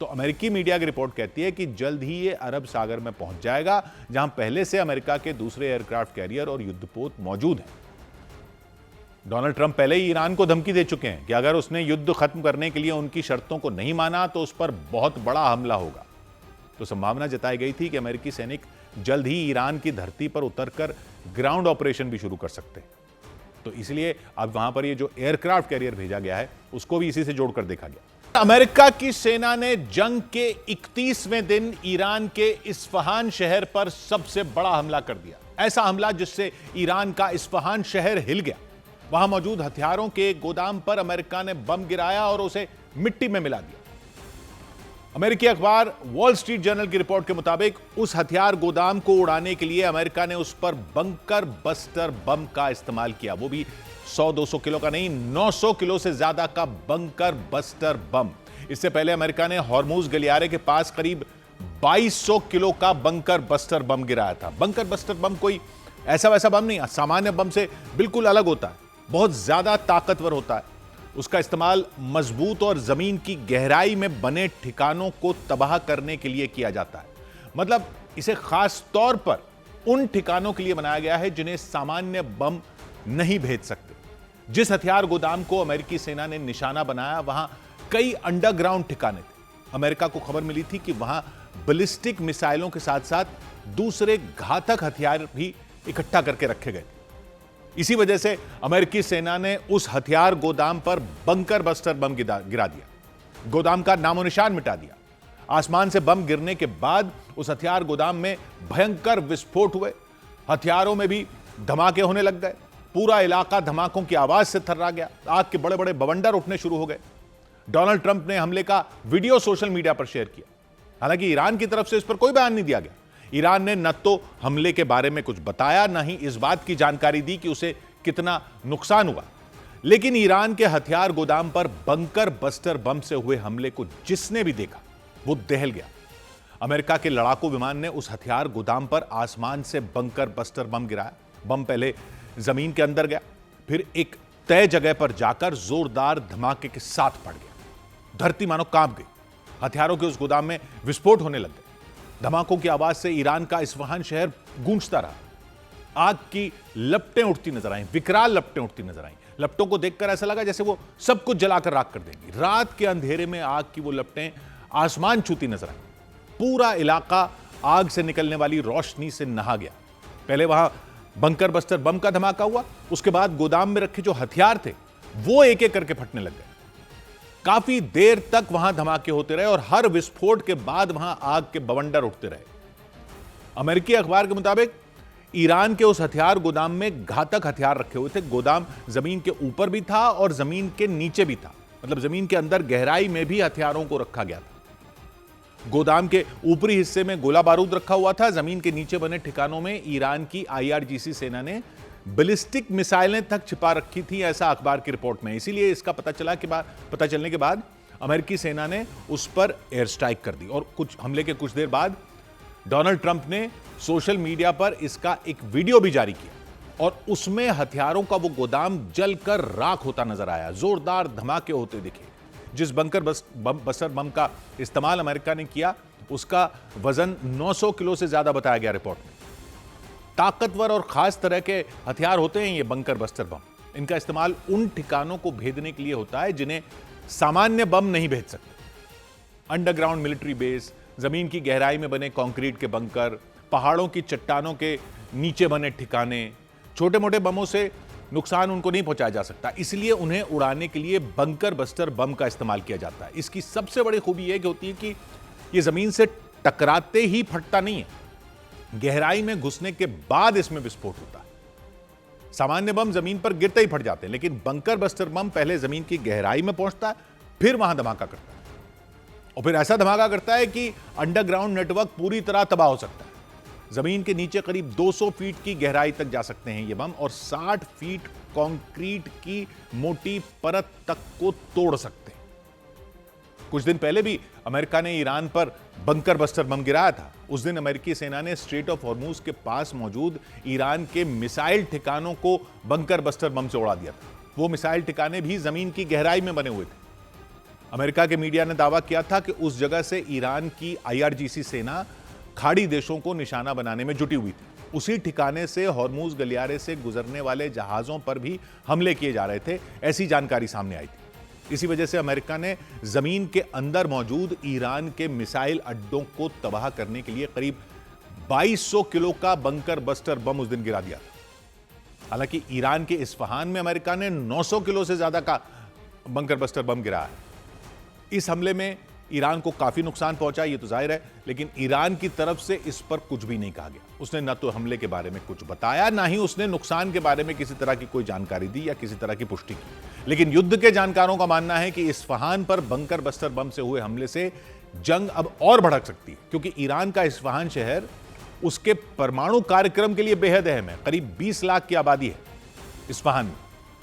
तो अमेरिकी मीडिया की रिपोर्ट कहती है कि जल्द ही ये अरब सागर में पहुंच जाएगा, जहां पहले से अमेरिका के दूसरे एयरक्राफ्ट कैरियर और युद्धपोत मौजूद हैं। डोनाल्ड ट्रंप पहले ही ईरान को धमकी दे चुके हैं कि अगर उसने युद्ध खत्म करने के लिए उनकी शर्तों को नहीं माना तो उस पर बहुत बड़ा हमला होगा। तो संभावना जताई गई थी कि अमेरिकी सैनिक जल्द ही ईरान की धरती पर उतरकर ग्राउंड ऑपरेशन भी शुरू कर सकते हैं। तो इसलिए अब वहां पर ये जो एयरक्राफ्ट कैरियर भेजा गया है उसको भी इसी से जोड़कर देखा गया। अमेरिका की सेना ने जंग के 31वें दिन ईरान के इस्फहान शहर पर सबसे बड़ा हमला कर दिया। ऐसा हमला जिससे ईरान का इस्फहान शहर हिल गया। वहां मौजूद हथियारों के गोदाम पर अमेरिका ने बम गिराया और उसे मिट्टी में मिला दिया। अमेरिकी अखबार वॉल स्ट्रीट जर्नल की रिपोर्ट के मुताबिक उस हथियार गोदाम को उड़ाने के लिए अमेरिका ने उस पर बंकर बस्टर बम का इस्तेमाल किया। वो भी 100-200 किलो का नहीं, 900 किलो से ज्यादा का बंकर बस्टर बम। इससे पहले अमेरिका ने हॉर्मूज गलियारे के पास करीब 2200 किलो का बंकर बस्टर बम गिराया था। बंकर बस्टर बम कोई ऐसा वैसा बम नहीं, सामान्य बम से बिल्कुल अलग होता है, बहुत ज्यादा ताकतवर होता है। उसका इस्तेमाल मजबूत और जमीन की गहराई में बने ठिकानों को तबाह करने के लिए किया जाता है। मतलब इसे खास तौर पर उन ठिकानों के लिए बनाया गया है जिन्हें सामान्य बम नहीं भेज सकते। जिस हथियार गोदाम को अमेरिकी सेना ने निशाना बनाया वहां कई अंडरग्राउंड ठिकाने थे। अमेरिका को खबर मिली थी कि वहां बैलिस्टिक मिसाइलों के साथ साथ दूसरे घातक हथियार भी इकट्ठा करके रखे गए। इसी वजह से अमेरिकी सेना ने उस हथियार गोदाम पर बंकर बस्टर बम गिरा दिया, गोदाम का नामो निशान मिटा दिया। आसमान से बम गिरने के बाद उस हथियार गोदाम में भयंकर विस्फोट हुए, हथियारों में भी धमाके होने लग गए। पूरा इलाका धमाकों की आवाज से थर्रा गया, आग के बड़े बड़े बवंडर उठने शुरू हो गए। डोनाल्ड ट्रंप ने हमले का वीडियो सोशल मीडिया पर शेयर किया। हालांकि ईरान की तरफ से इस पर कोई बयान नहीं दिया गया। ईरान ने न तो हमले के बारे में कुछ बताया, न ही इस बात की जानकारी दी कि उसे कितना नुकसान हुआ। लेकिन ईरान के हथियार गोदाम पर बंकर बस्टर बम से हुए हमले को जिसने भी देखा वो दहल गया। अमेरिका के लड़ाकू विमान ने उस हथियार गोदाम पर आसमान से बंकर बस्टर बम गिराया। बम पहले जमीन के अंदर गया, फिर एक तय जगह पर जाकर जोरदार धमाके के साथ पड़ गया। धरती मानो कांप गई। हथियारों के उस गोदाम में विस्फोट होने लग गए। धमाकों की आवाज से ईरान का इस्फहान शहर गूंजता रहा। आग की लपटें उठती नजर आई, विकराल लपटें उठती नजर आई। लपटों को देखकर ऐसा लगा जैसे वो सब कुछ जलाकर राख कर देंगी। रात के अंधेरे में आग की वो लपटें आसमान छूती नजर आई। पूरा इलाका आग से निकलने वाली रोशनी से नहा गया। पहले वहां बंकर बस्टर बम का धमाका हुआ, उसके बाद गोदाम में रखे जो हथियार थे वो एक एक करके फटने लग गए। काफी देर तक वहां धमाके होते रहे और हर विस्फोट के बाद वहां आग के बवंडर उठते रहे। अमेरिकी अखबार के मुताबिक ईरान के उस हथियार गोदाम में घातक हथियार रखे हुए थे। गोदाम जमीन के ऊपर भी था और जमीन के नीचे भी था, मतलब जमीन के अंदर गहराई में भी हथियारों को रखा गया था। गोदाम के ऊपरी हिस्से में गोला बारूद रखा हुआ था। जमीन के नीचे बने ठिकानों में ईरान की IRGC सेना ने बैलिस्टिक मिसाइलें तक छिपा रखी थी, ऐसा अखबार की रिपोर्ट में। इसीलिए इसका पता चलने के बाद अमेरिकी सेना ने उस पर एयर स्ट्राइक कर दी और हमले के कुछ देर बाद डोनाल्ड ट्रंप ने सोशल मीडिया पर इसका एक वीडियो भी जारी किया और उसमें हथियारों का वो गोदाम जलकर राख होता नजर आया। जोरदार धमाके होते दिखे। जिस बंकर बस्टर बम का इस्तेमाल अमेरिका ने किया उसका वजन 900 किलो से ज्यादा बताया गया रिपोर्ट में। ताकतवर और खास तरह के हथियार होते हैं ये बंकर बस्टर बम। इनका इस्तेमाल उन ठिकानों को भेदने के लिए होता है जिन्हें सामान्य बम नहीं भेज सकते। अंडरग्राउंड मिलिट्री बेस, जमीन की गहराई में बने कंक्रीट के बंकर, पहाड़ों की चट्टानों के नीचे बने ठिकाने। छोटे मोटे बमों से नुकसान उनको नहीं पहुंचाया जा सकता, इसलिए उन्हें उड़ाने के लिए बंकर बस्टर बम का इस्तेमाल किया जाता है। इसकी सबसे बड़ी खूबी यह होती है कि यह जमीन से टकराते ही फटता नहीं है, गहराई में घुसने के बाद इसमें विस्फोट होता है। सामान्य बम जमीन पर गिरते ही फट जाते हैं, लेकिन बंकर बस्टर बम पहले जमीन की गहराई में पहुंचता है, फिर वहां धमाका करता है और फिर ऐसा धमाका करता है कि अंडरग्राउंड नेटवर्क पूरी तरह तबाह हो सकता है। जमीन के नीचे करीब 200 फीट की गहराई तक जा सकते हैं ये बम और 60 फीट कंक्रीट की मोटी परत तक को तोड़ सकते हैं। कुछ दिन पहले भी अमेरिका ने ईरान पर बंकर बस्टर बम गिराया था। उस दिन अमेरिकी सेना ने स्ट्रेट ऑफ हॉर्मूज के पास मौजूद ईरान के मिसाइल ठिकानों को बंकर बस्टर बम से उड़ा दिया था। वो मिसाइल ठिकाने भी जमीन की गहराई में बने हुए थे। अमेरिका के मीडिया ने दावा किया था कि उस जगह से ईरान की IRGC सेना खाड़ी देशों को निशाना बनाने में जुटी हुई थी। उसी ठिकाने से हॉर्मूज गलियारे से गुजरने वाले जहाजों पर भी हमले किए जा रहे थे, ऐसी जानकारी सामने आई थी। इसी वजह से अमेरिका ने जमीन के अंदर मौजूद ईरान के मिसाइल अड्डों को तबाह करने के लिए करीब 2200 किलो का बंकर बस्टर बम उस दिन गिरा दिया था। हालांकि ईरान के इस्फहान में अमेरिका ने 900 किलो से ज्यादा का बंकर बस्टर बम गिराया है। इस हमले में ईरान को काफी नुकसान पहुंचा, ये तो जाहिर है, लेकिन ईरान की तरफ से इस पर कुछ भी नहीं कहा गया। उसने न तो हमले के बारे में कुछ बताया, ना ही उसने नुकसान के बारे में किसी तरह की कोई जानकारी दी या किसी तरह की पुष्टि की। लेकिन युद्ध के जानकारों का मानना है कि इस्फहान पर बंकर बस्टर बम से हुए हमले से जंग अब और भड़क सकती है, क्योंकि ईरान का इस्फहान शहर उसके परमाणु कार्यक्रम के लिए बेहद अहम है। करीब 20 लाख की आबादी है इस्फहान में,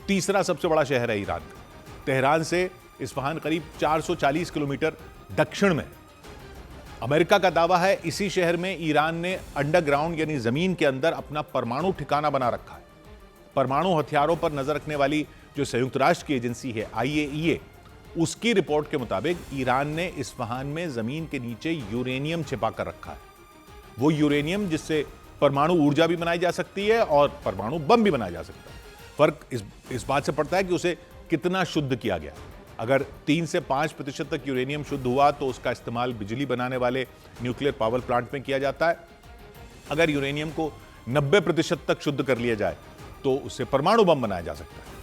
तीसरा सबसे बड़ा शहर है ईरान का। तेहरान से इस्फहान करीब 440 किलोमीटर दक्षिण में। अमेरिका का दावा है इसी शहर में ईरान ने अंडरग्राउंड यानी जमीन के अंदर अपना परमाणु ठिकाना बना रखा है। परमाणु हथियारों पर नजर रखने वाली जो संयुक्त राष्ट्र की एजेंसी है IAEA, उसकी रिपोर्ट के मुताबिक ईरान ने इस्फहान में जमीन के नीचे यूरेनियम छिपा कर रखा है। वो यूरेनियम जिससे परमाणु ऊर्जा भी बनाई जा सकती है और परमाणु बम भी बनाया जा सकता है। फर्क इस बात से पड़ता है कि उसे कितना शुद्ध किया गया। अगर 3 से 5% तक यूरेनियम शुद्ध हुआ तो उसका इस्तेमाल बिजली बनाने वाले न्यूक्लियर पावर प्लांट में किया जाता है। अगर यूरेनियम को 90% तक शुद्ध कर लिया जाए तो उससे परमाणु बम बनाया जा सकता है।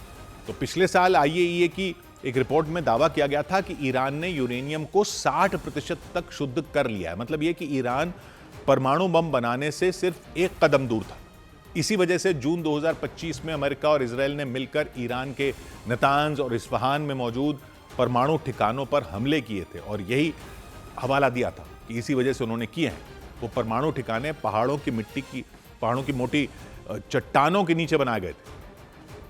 तो पिछले साल IAEA की एक रिपोर्ट में दावा किया गया था कि ईरान ने यूरेनियम को 60% तक शुद्ध कर लिया है। मतलब यह कि ईरान परमाणु बम बनाने से सिर्फ एक कदम दूर था। इसी वजह से जून 2025 में अमेरिका और इजराइल ने मिलकर ईरान के नतांज और इस्फहान में मौजूद परमाणु ठिकानों पर हमले किए थे और यही हवाला दिया था कि इसी वजह से उन्होंने किए हैं। वो परमाणु ठिकाने पहाड़ों की मोटी चट्टानों के नीचे बनाए गए थे,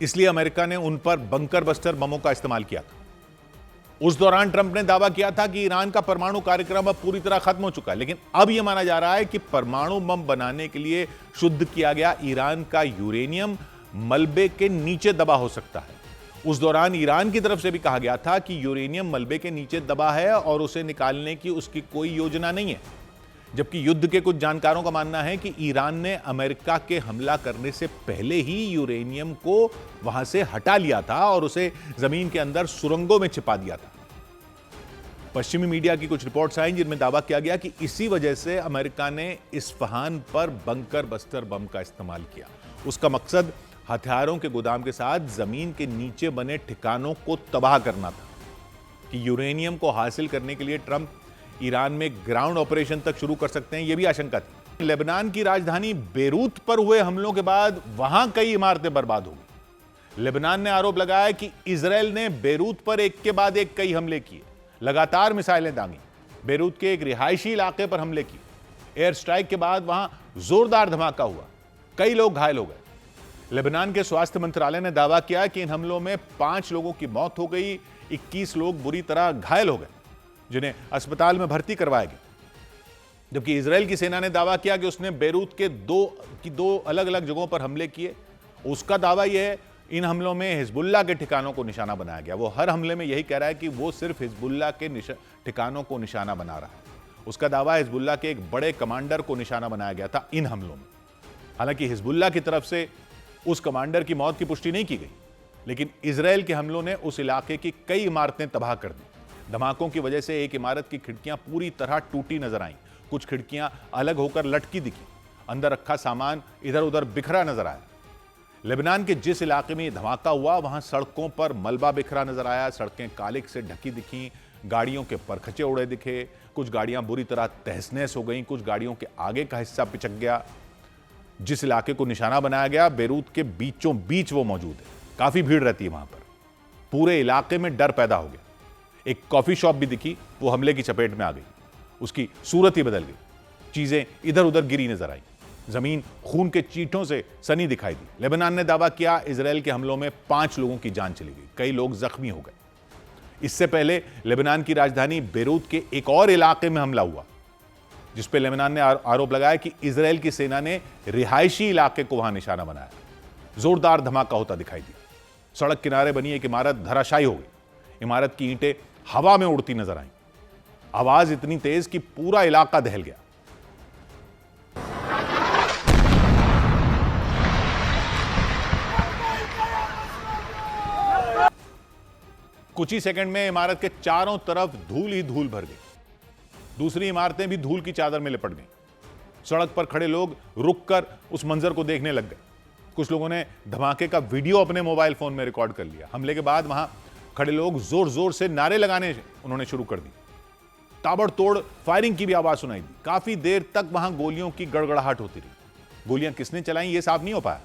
इसलिए अमेरिका ने उन पर बंकर बस्टर बमों का इस्तेमाल किया था। उस दौरान ट्रंप ने दावा किया था कि ईरान का परमाणु कार्यक्रम अब पूरी तरह खत्म हो चुका है, लेकिन अब यह माना जा रहा है कि परमाणु बम बनाने के लिए शुद्ध किया गया ईरान का यूरेनियम मलबे के नीचे दबा हो सकता है। उस दौरान ईरान की तरफ से भी कहा गया था कि यूरेनियम मलबे के नीचे दबा है और उसे निकालने की उसकी कोई योजना नहीं है। जबकि युद्ध के कुछ जानकारों का मानना है कि ईरान ने अमेरिका के हमला करने से पहले ही यूरेनियम को वहां से हटा लिया था और उसे जमीन के अंदर सुरंगों में छिपा दिया था। पश्चिमी मीडिया की कुछ रिपोर्ट्स आई जिनमें दावा किया गया कि इसी वजह से अमेरिका ने इस्फहान पर बंकर बस्टर बम का इस्तेमाल किया। उसका मकसद हथियारों के गोदाम के साथ जमीन के नीचे बने ठिकानों को तबाह करना था कि यूरेनियम को हासिल करने के लिए ट्रंप ईरान में ग्राउंड ऑपरेशन तक शुरू कर सकते हैं, यह भी आशंका थी। लेबनान की राजधानी बेरूत पर हुए हमलों के बाद वहां कई इमारतें बर्बाद हो गई। लेबनान ने आरोप लगाया कि इजराइल ने बेरूत पर एक के बाद एक कई हमले किए, लगातार मिसाइलें दागी, बेरूत के एक रिहायशी इलाके पर हमले किए। एयर स्ट्राइक के बाद वहां जोरदार धमाका हुआ, कई लोग घायल हो गए। लेबनान के स्वास्थ्य मंत्रालय ने दावा किया कि इन हमलों में 5 लोगों की मौत हो गई, 21 लोग बुरी तरह घायल हो गए जिन्हें अस्पताल में भर्ती करवाया गया। जबकि इजराइल की सेना ने दावा किया कि उसने बेरूत के दो अलग अलग जगहों पर हमले किए। उसका दावा यह है इन हमलों में हिजबुल्लाह के ठिकानों को निशाना बनाया गया। वो हर हमले में यही कह रहा है कि वो सिर्फ हिजबुल्लाह के ठिकानों को निशाना बना रहा है। उसका दावा हिजबुल्लाह के एक बड़े कमांडर को निशाना बनाया गया था इन हमलों में। हालांकि हिजबुल्लाह की तरफ से उस कमांडर की मौत की पुष्टि नहीं की गई, लेकिन इजराइल के हमलों ने उस इलाके की कई इमारतें तबाह कर दी। धमाकों की वजह से एक इमारत की खिड़कियां पूरी तरह टूटी नजर आईं, कुछ खिड़कियां अलग होकर लटकी दिखी, अंदर रखा सामान इधर उधर बिखरा नजर आया। लेबनान के जिस इलाके में ये धमाका हुआ वहां सड़कों पर मलबा बिखरा नजर आया, सड़कें काले से ढकी दिखी, गाड़ियों के परखचे उड़े दिखे, कुछ गाड़ियां बुरी तरह तहस नहस हो गई, कुछ गाड़ियों के आगे का हिस्सा पिचक गया। जिस इलाके को निशाना बनाया गया बेरूत के बीचों बीच वो मौजूद है, काफी भीड़ रहती है वहां पर, पूरे इलाके में डर पैदा हो गया। एक कॉफी शॉप भी दिखी, वो हमले की चपेट में आ गई, उसकी सूरत ही बदल गई, चीजें इधर उधर गिरी नजर आई, जमीन खून के चींठों से सनी दिखाई दी। लेबनान ने दावा किया इजरायल के हमलों में 5 लोगों की जान चली गई, कई लोग जख्मी हो गए। इससे पहले लेबनान की राजधानी बेरूत के एक और इलाके में हमला हुआ, जिस पर लेबनान ने आरोप लगाया कि इजरायल की सेना ने रिहायशी इलाके को वहां निशाना बनाया। जोरदार धमाका होता दिखाई दिया, सड़क किनारे बनी एक इमारत धराशायी हो गई, इमारत की ईंटें हवा में उड़ती नजर आईं, आवाज इतनी तेज कि पूरा इलाका दहल गया। कुछ ही सेकंड में इमारत के चारों तरफ धूल ही धूल भर गई, दूसरी इमारतें भी धूल की चादर में लिपट गईं। सड़क पर खड़े लोग रुककर उस मंजर को देखने लग गए। कुछ लोगों ने धमाके का वीडियो अपने मोबाइल फोन में रिकॉर्ड कर लिया। हमले के बाद वहां खड़े लोग जोर जोर से नारे लगाने उन्होंने शुरू कर दी, ताबड़तोड़ फायरिंग की भी आवाज सुनाई दी। काफी देर तक वहां गोलियों की गड़गड़ाहट होती रही, गोलियां किसने चलाई ये साफ नहीं हो पाया।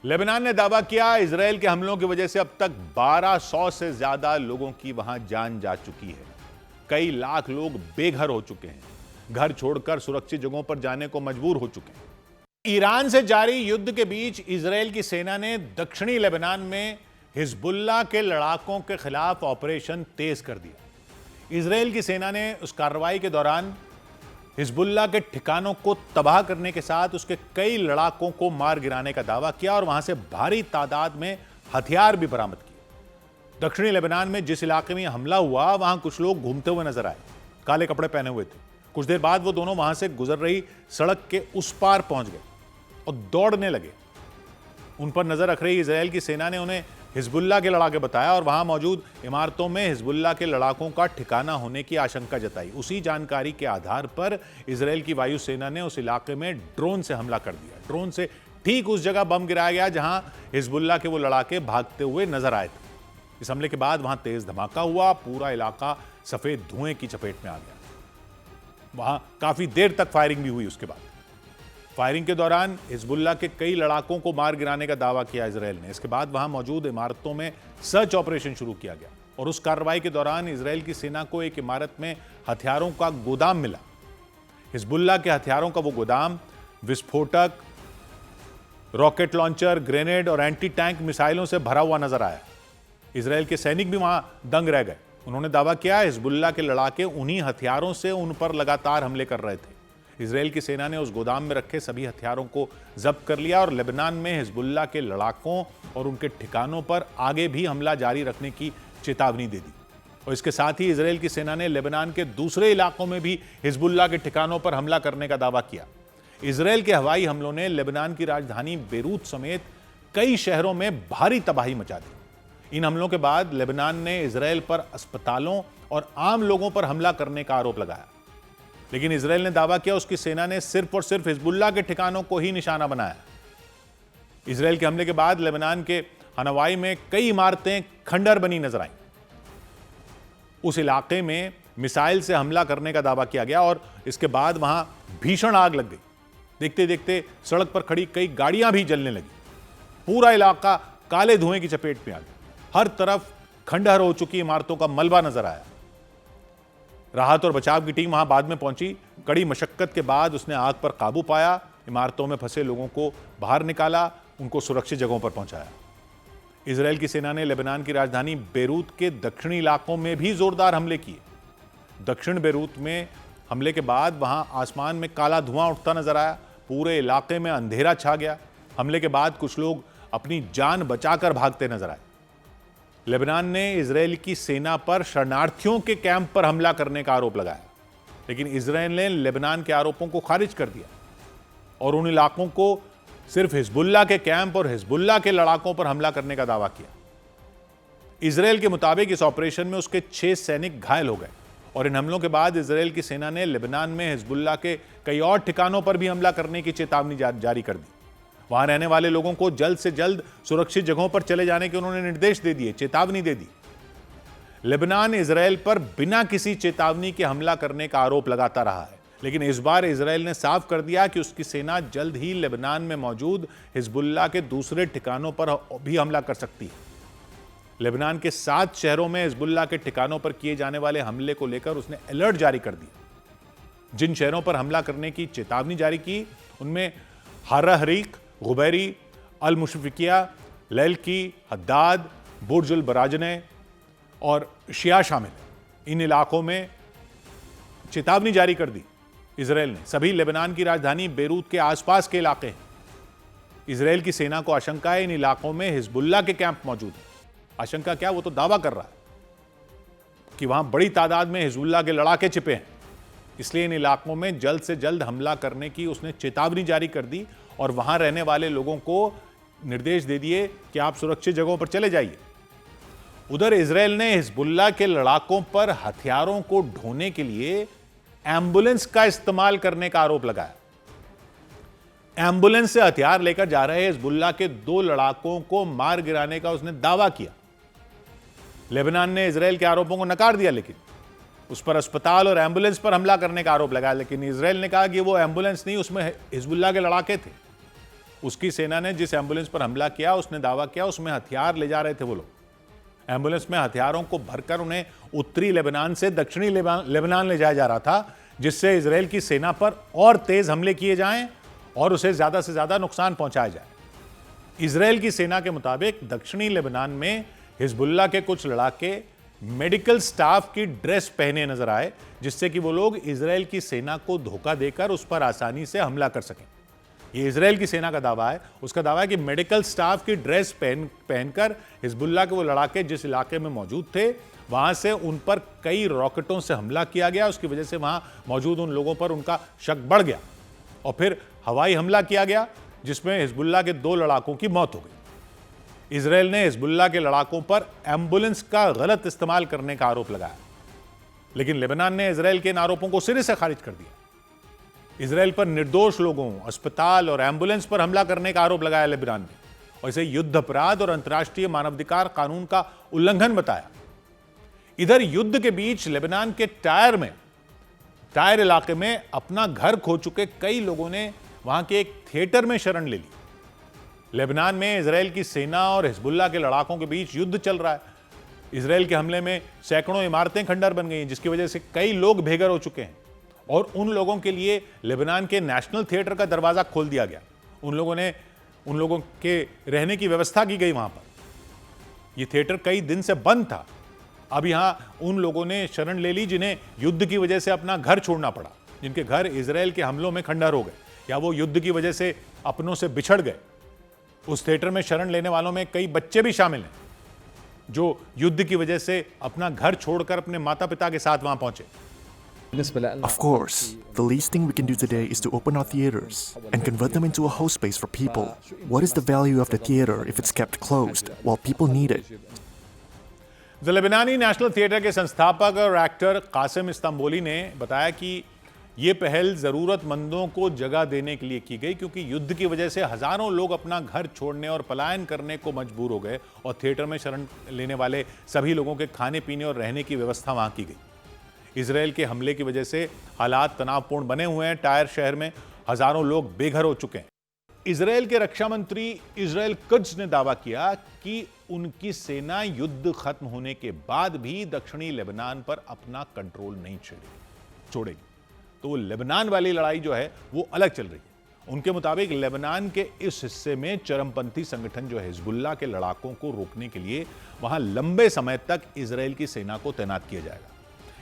लेबनान ने दावा किया इजरायल के हमलों की वजह से अब तक 1200 से ज्यादा लोगों की वहां जान जा चुकी है, कई लाख लोग बेघर हो चुके हैं, घर छोड़कर सुरक्षित जगहों पर जाने को मजबूर हो चुके हैं। ईरान से जारी युद्ध के बीच इजरायल की सेना ने दक्षिणी लेबनान में हिजबुल्लाह के लड़ाकों के खिलाफ ऑपरेशन तेज कर दिया। इजरायल की सेना ने उस कार्रवाई के दौरान हिजबुल्लाह के ठिकानों को तबाह करने के साथ उसके कई लड़ाकों को मार गिराने का दावा किया और वहां से भारी तादाद में हथियार भी बरामद किए। दक्षिणी लेबनान में जिस इलाके में हमला हुआ वहां कुछ लोग घूमते हुए नजर आए, काले कपड़े पहने हुए थे। कुछ देर बाद वो दोनों वहां से गुजर रही सड़क के उस पार पहुंच गए और दौड़ने लगे। उन पर नजर रख रही इजरायल की सेना ने उन्हें हिजबुल्लाह के लड़ाके बताया और वहां मौजूद इमारतों में हिजबुल्लाह के लड़ाकों का ठिकाना होने की आशंका जताई। उसी जानकारी के आधार पर इजरायल की वायुसेना ने उस इलाके में ड्रोन से हमला कर दिया। ड्रोन से ठीक उस जगह बम गिराया गया जहां हिजबुल्लाह के वो लड़ाके भागते हुए नजर आए थे। इस हमले के बाद वहां तेज धमाका हुआ, पूरा इलाका सफेद धुएं की चपेट में आ गया। वहां काफी देर तक फायरिंग भी हुई। उसके बाद फायरिंग के दौरान हिजबुल्लाह के कई लड़ाकों को मार गिराने का दावा किया इजरायल ने। इसके बाद वहां मौजूद इमारतों में सर्च ऑपरेशन शुरू किया गया और उस कार्रवाई के दौरान इजरायल की सेना को एक इमारत में हथियारों का गोदाम मिला। हिजबुल्लाह के हथियारों का वो गोदाम विस्फोटक, रॉकेट लॉन्चर, ग्रेनेड और एंटी टैंक मिसाइलों से भरा हुआ नजर आया। इजरायल के सैनिक भी वहां दंग रह गए। उन्होंने दावा किया हिजबुल्लाह के लड़ाके उन्हीं हथियारों से उन पर लगातार हमले कर रहे थे। इजरायल की सेना ने उस गोदाम में रखे सभी हथियारों को जब्त कर लिया और लेबनान में हिजबुल्लाह के लड़ाकों और उनके ठिकानों पर आगे भी हमला जारी रखने की चेतावनी दे दी। और इसके साथ ही इजरायल की सेना ने लेबनान के दूसरे इलाकों में भी हिजबुल्लाह के ठिकानों पर हमला करने का दावा किया। इजरायल के हवाई हमलों ने लेबनान की राजधानी बेरूत समेत कई शहरों में भारी तबाही मचा दी। इन हमलों के बाद लेबनान ने इजरायल पर अस्पतालों और आम लोगों पर हमला करने का आरोप लगाया, लेकिन इजरायल ने दावा किया उसकी सेना ने सिर्फ और सिर्फ हिजबुल्लाह के ठिकानों को ही निशाना बनाया। इजरायल के हमले के बाद लेबनान के हनवाई में कई इमारतें खंडर बनी नजर आईं। उस इलाके में मिसाइल से हमला करने का दावा किया गया और इसके बाद वहां भीषण आग लग गई। देखते देखते सड़क पर खड़ी कई गाड़ियां भी जलने लगी। पूरा इलाका काले धुएं की चपेट में आ गया। हर तरफ खंडहर हो चुकी इमारतों का मलबा नजर आया। राहत और बचाव की टीम वहां बाद में पहुंची। कड़ी मशक्कत के बाद उसने आग पर काबू पाया, इमारतों में फंसे लोगों को बाहर निकाला, उनको सुरक्षित जगहों पर पहुंचाया। इजरायल की सेना ने लेबनान की राजधानी बेरूत के दक्षिणी इलाकों में भी जोरदार हमले किए। दक्षिण बेरूत में हमले के बाद वहां आसमान में काला धुआं उठता नजर आया, पूरे इलाके में अंधेरा छा गया। हमले के बाद कुछ लोग अपनी जान बचाकर भागते नजर आए। लेबनान ने इजरायल की सेना पर शरणार्थियों के कैंप पर हमला करने का आरोप लगाया, लेकिन इजरायल ने लेबनान के आरोपों को खारिज कर दिया और उन इलाकों को सिर्फ हिजबुल्लाह के कैंप और हिजबुल्लाह के लड़ाकों पर हमला करने का दावा किया। इसराइल के मुताबिक इस ऑपरेशन में उसके 6 सैनिक घायल हो गए और इन हमलों के बाद इसराइल की सेना ने लेबनान में हिजबुल्लाह के कई और ठिकानों पर भी हमला करने की चेतावनी जारी कर दी। वहां रहने वाले लोगों को जल्द से जल्द सुरक्षित जगहों पर चले जाने के उन्होंने निर्देश दे दिए, चेतावनी दे दी। लेबनान इसराइल पर बिना किसी चेतावनी के हमला करने का आरोप लगाता रहा है, लेकिन इस बार इसराइल ने साफ कर दिया कि उसकी सेना जल्द ही लेबनान में मौजूद हिजबुल्लाह के दूसरे ठिकानों पर भी हमला कर सकती है। लेबनान के 7 शहरों में हिजबुल्लाह के ठिकानों पर किए जाने वाले हमले को लेकर उसने अलर्ट जारी कर दिया। जिन शहरों पर हमला करने की चेतावनी जारी की उनमें हारा हरीक, गुबैरी, अल मुशफिकिया, लैलकी, हद्दाद, बुर्ज अल बराजने और शिया शामिल हैं। इन इलाकों में चेतावनी जारी कर दी इसराइल ने। सभी लेबनान की राजधानी बेरूत के आसपास के इलाके हैं। इसराइल की सेना को आशंका है इन इलाकों में हिजबुल्लाह के कैंप मौजूद हैं। आशंका क्या, वो तो दावा कर रहा है कि वहां बड़ी तादाद में हिजबुल्लाह के लड़ाके छिपे हैं, इसलिए इन इलाकों में जल्द से जल्द हमला करने की उसने चेतावनी जारी कर दी और वहां रहने वाले लोगों को निर्देश दे दिए कि आप सुरक्षित जगहों पर चले जाइए। उधर इसराइल ने हिजबुल्लाह के लड़ाकों पर हथियारों को ढोने के लिए एम्बुलेंस का इस्तेमाल करने का आरोप लगाया। एम्बुलेंस से हथियार लेकर जा रहे हिजबुल्लाह के 2 लड़ाकों को मार गिराने का उसने दावा किया। लेबनान ने इसराइल के आरोपों को नकार दिया, लेकिन उस पर अस्पताल और एम्बुलेंस पर हमला करने का आरोप लगाया। लेकिन इसराइल ने कहा कि वो एम्बुलेंस नहीं, उसमें हिजबुल्लाह के लड़ाके थे। उसकी सेना ने जिस एम्बुलेंस पर हमला किया उसने दावा किया उसमें हथियार ले जा रहे थे वो लोग। एम्बुलेंस में हथियारों को भरकर उन्हें उत्तरी लेबनान से दक्षिणी लेबनान ले जाया जा रहा था, जिससे इसराइल की सेना पर और तेज हमले किए जाएं और उसे ज्यादा से ज्यादा नुकसान पहुंचाया जाए। इसराइल की सेना के मुताबिक दक्षिणी लेबनान में हिजबुल्लाह के कुछ लड़ाके मेडिकल स्टाफ की ड्रेस पहने नजर आए, जिससे कि वो लोग इसराइल की सेना को धोखा देकर उस पर आसानी से हमला कर सकें। ये इसराइल की सेना का दावा है। उसका दावा है कि मेडिकल स्टाफ की ड्रेस पहनकर हिजबुल्लाह के वो लड़ाके जिस इलाके में मौजूद थे वहां से उन पर कई रॉकेटों से हमला किया गया। उसकी वजह से वहां मौजूद उन लोगों पर उनका शक बढ़ गया और फिर हवाई हमला किया गया, जिसमें हिजबुल्लाह के 2 लड़ाकों की मौत हो गई। इसराइल ने हिजबुल्लाह के लड़ाकों पर एम्बुलेंस का गलत इस्तेमाल करने का आरोप लगाया, लेकिन लेबनान ने इसराइल के इन आरोपों को सिरे से खारिज कर दिया। इसराइल पर निर्दोष लोगों, अस्पताल और एम्बुलेंस पर हमला करने का आरोप लगाया लेबनान ने और इसे युद्ध अपराध और अंतर्राष्ट्रीय मानवाधिकार कानून का उल्लंघन बताया। इधर युद्ध के बीच लेबनान के टायर इलाके में अपना घर खो चुके कई लोगों ने वहां के एक थिएटर में शरण ले ली। लेबनान में इसराइल की सेना और हिजबुल्लाह के लड़ाकों के बीच युद्ध चल रहा है। इसराइल के हमले में सैकड़ों इमारतें खंडर बन गई, जिसकी वजह से कई लोग बेघर हो चुके हैं और उन लोगों के लिए लेबनान के नेशनल थिएटर का दरवाजा खोल दिया गया। उन लोगों के रहने की व्यवस्था की गई वहां पर। यह थिएटर कई दिन से बंद था। अब यहां उन लोगों ने शरण ले ली जिन्हें युद्ध की वजह से अपना घर छोड़ना पड़ा, जिनके घर इसराइल के हमलों में खंडर हो गए या वो युद्ध की वजह से अपनों से बिछड़ गए। उस थिएटर में शरण लेने वालों में कई बच्चे भी शामिल हैं जो युद्ध की वजह से अपना घर छोड़कर अपने माता पिता के साथ वहां पहुंचे। Of course, the least thing we can do today is to open our theaters and convert them into a host space for people. What is the value of the theater if it's kept closed while people need it? The लेबनानी नेशनल थिएटर के संस्थापक और एक्टर कासिम इस्तांबुली ने बताया कि ये पहल ज़रूरतमंदों को जगह देने के लिए की गई, क्योंकि युद्ध की वजह से हज़ारों लोग अपना घर छोड़ने और पलायन करने को मजबूर हो गए और थिएटर में शरण लेने वाले सभी लोगों के खाने पीने और रहने की व्यवस्था वहाँ की गई। इसराइल के हमले की वजह से हालात तनावपूर्ण बने हुए हैं। टायर शहर में हज़ारों लोग बेघर हो चुके हैं। इसराइल के रक्षा मंत्री इजराइल कद्स ने दावा किया कि उनकी सेना युद्ध खत्म होने के बाद भी दक्षिणी लेबनान पर अपना कंट्रोल नहीं छोड़ेगी। तो लेबनान वाली लड़ाई जो है वो अलग चल रही है। उनके मुताबिक लेबनान के इस हिस्से में चरमपंथी संगठन जो है हिजबुल्लाह के लड़ाकों को रोकने के लिए वहां लंबे समय तक इसराइल की सेना को तैनात किया जाएगा।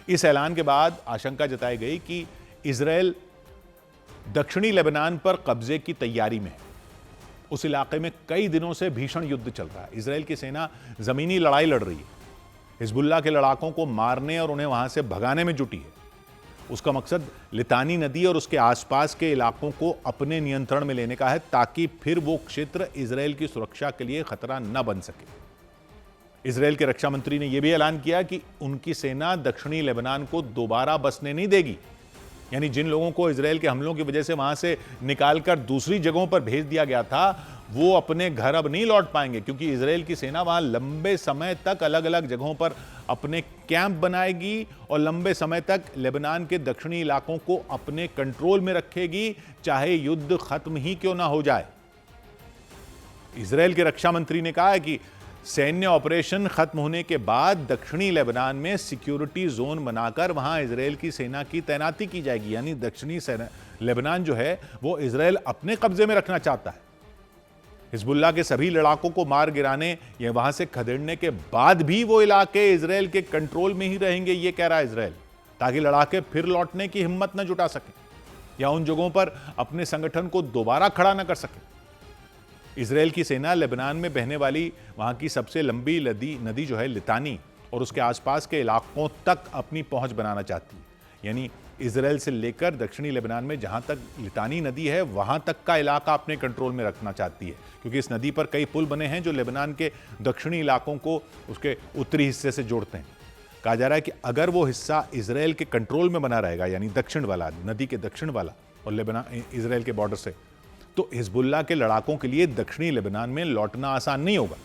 इस ऐलान के बाद आशंका जताई गई कि इसराइल दक्षिणी लेबनान पर कब्जे की तैयारी में है। उस इलाके में कई दिनों से भीषण युद्ध चल रहा है। इसराइल की सेना जमीनी लड़ाई लड़ रही है, हिजबुल्लाह के लड़ाकों को मारने और उन्हें वहां से भगाने में जुटी है। उसका मकसद लितानी नदी और उसके आसपास के इलाकों को अपने नियंत्रण में लेने का है, ताकि फिर वो क्षेत्र इसराइल की सुरक्षा के लिए खतरा न बन सके। इजरायल के रक्षा मंत्री ने यह भी ऐलान किया कि उनकी सेना दक्षिणी लेबनान को दोबारा बसने नहीं देगी। यानी जिन लोगों को इजरायल के हमलों की वजह से वहां से निकालकर दूसरी जगहों पर भेज दिया गया था, वो अपने घर अब नहीं लौट पाएंगे, क्योंकि इजरायल की सेना वहां लंबे समय तक अलग अलग जगहों पर अपने कैंप बनाएगी और लंबे समय तक लेबनान के दक्षिणी इलाकों को अपने कंट्रोल में रखेगी, चाहे युद्ध खत्म ही क्यों ना हो जाए। इजरायल के रक्षा मंत्री ने कहा है कि सैन्य ऑपरेशन खत्म होने के बाद दक्षिणी लेबनान में सिक्योरिटी जोन बनाकर वहां इजरायल की सेना की तैनाती की जाएगी। यानी दक्षिणी लेबनान जो है वो इजरायल अपने कब्जे में रखना चाहता है। हिजबुल्लाह के सभी लड़ाकों को मार गिराने या वहां से खदेड़ने के बाद भी वो इलाके इजरायल के कंट्रोल में ही रहेंगे, ये कह रहा है इजरायल, ताकि लड़ाके फिर लौटने की हिम्मत न जुटा सके या उन जगहों पर अपने संगठन को दोबारा खड़ा न कर सके। इजरायल की सेना लेबनान में बहने वाली वहां की सबसे लंबी नदी जो है लितानी और उसके आसपास के इलाकों तक अपनी पहुंच बनाना चाहती है। यानी इजरायल से लेकर दक्षिणी लेबनान में जहां तक लितानी नदी है वहां तक का इलाका अपने कंट्रोल में रखना चाहती है, क्योंकि इस नदी पर कई पुल बने हैं जो लेबनान के दक्षिणी इलाकों को उसके उत्तरी हिस्से से जोड़ते हैं। कहा जा रहा है कि अगर वो हिस्सा इजरायल के कंट्रोल में बना रहेगा, यानी दक्षिण वाला, नदी के दक्षिण वाला और लेबनान इजरायल के बॉर्डर से, तो हिजबुल्लाह के लड़ाकों के लिए दक्षिणी लेबनान में लौटना आसान नहीं होगा।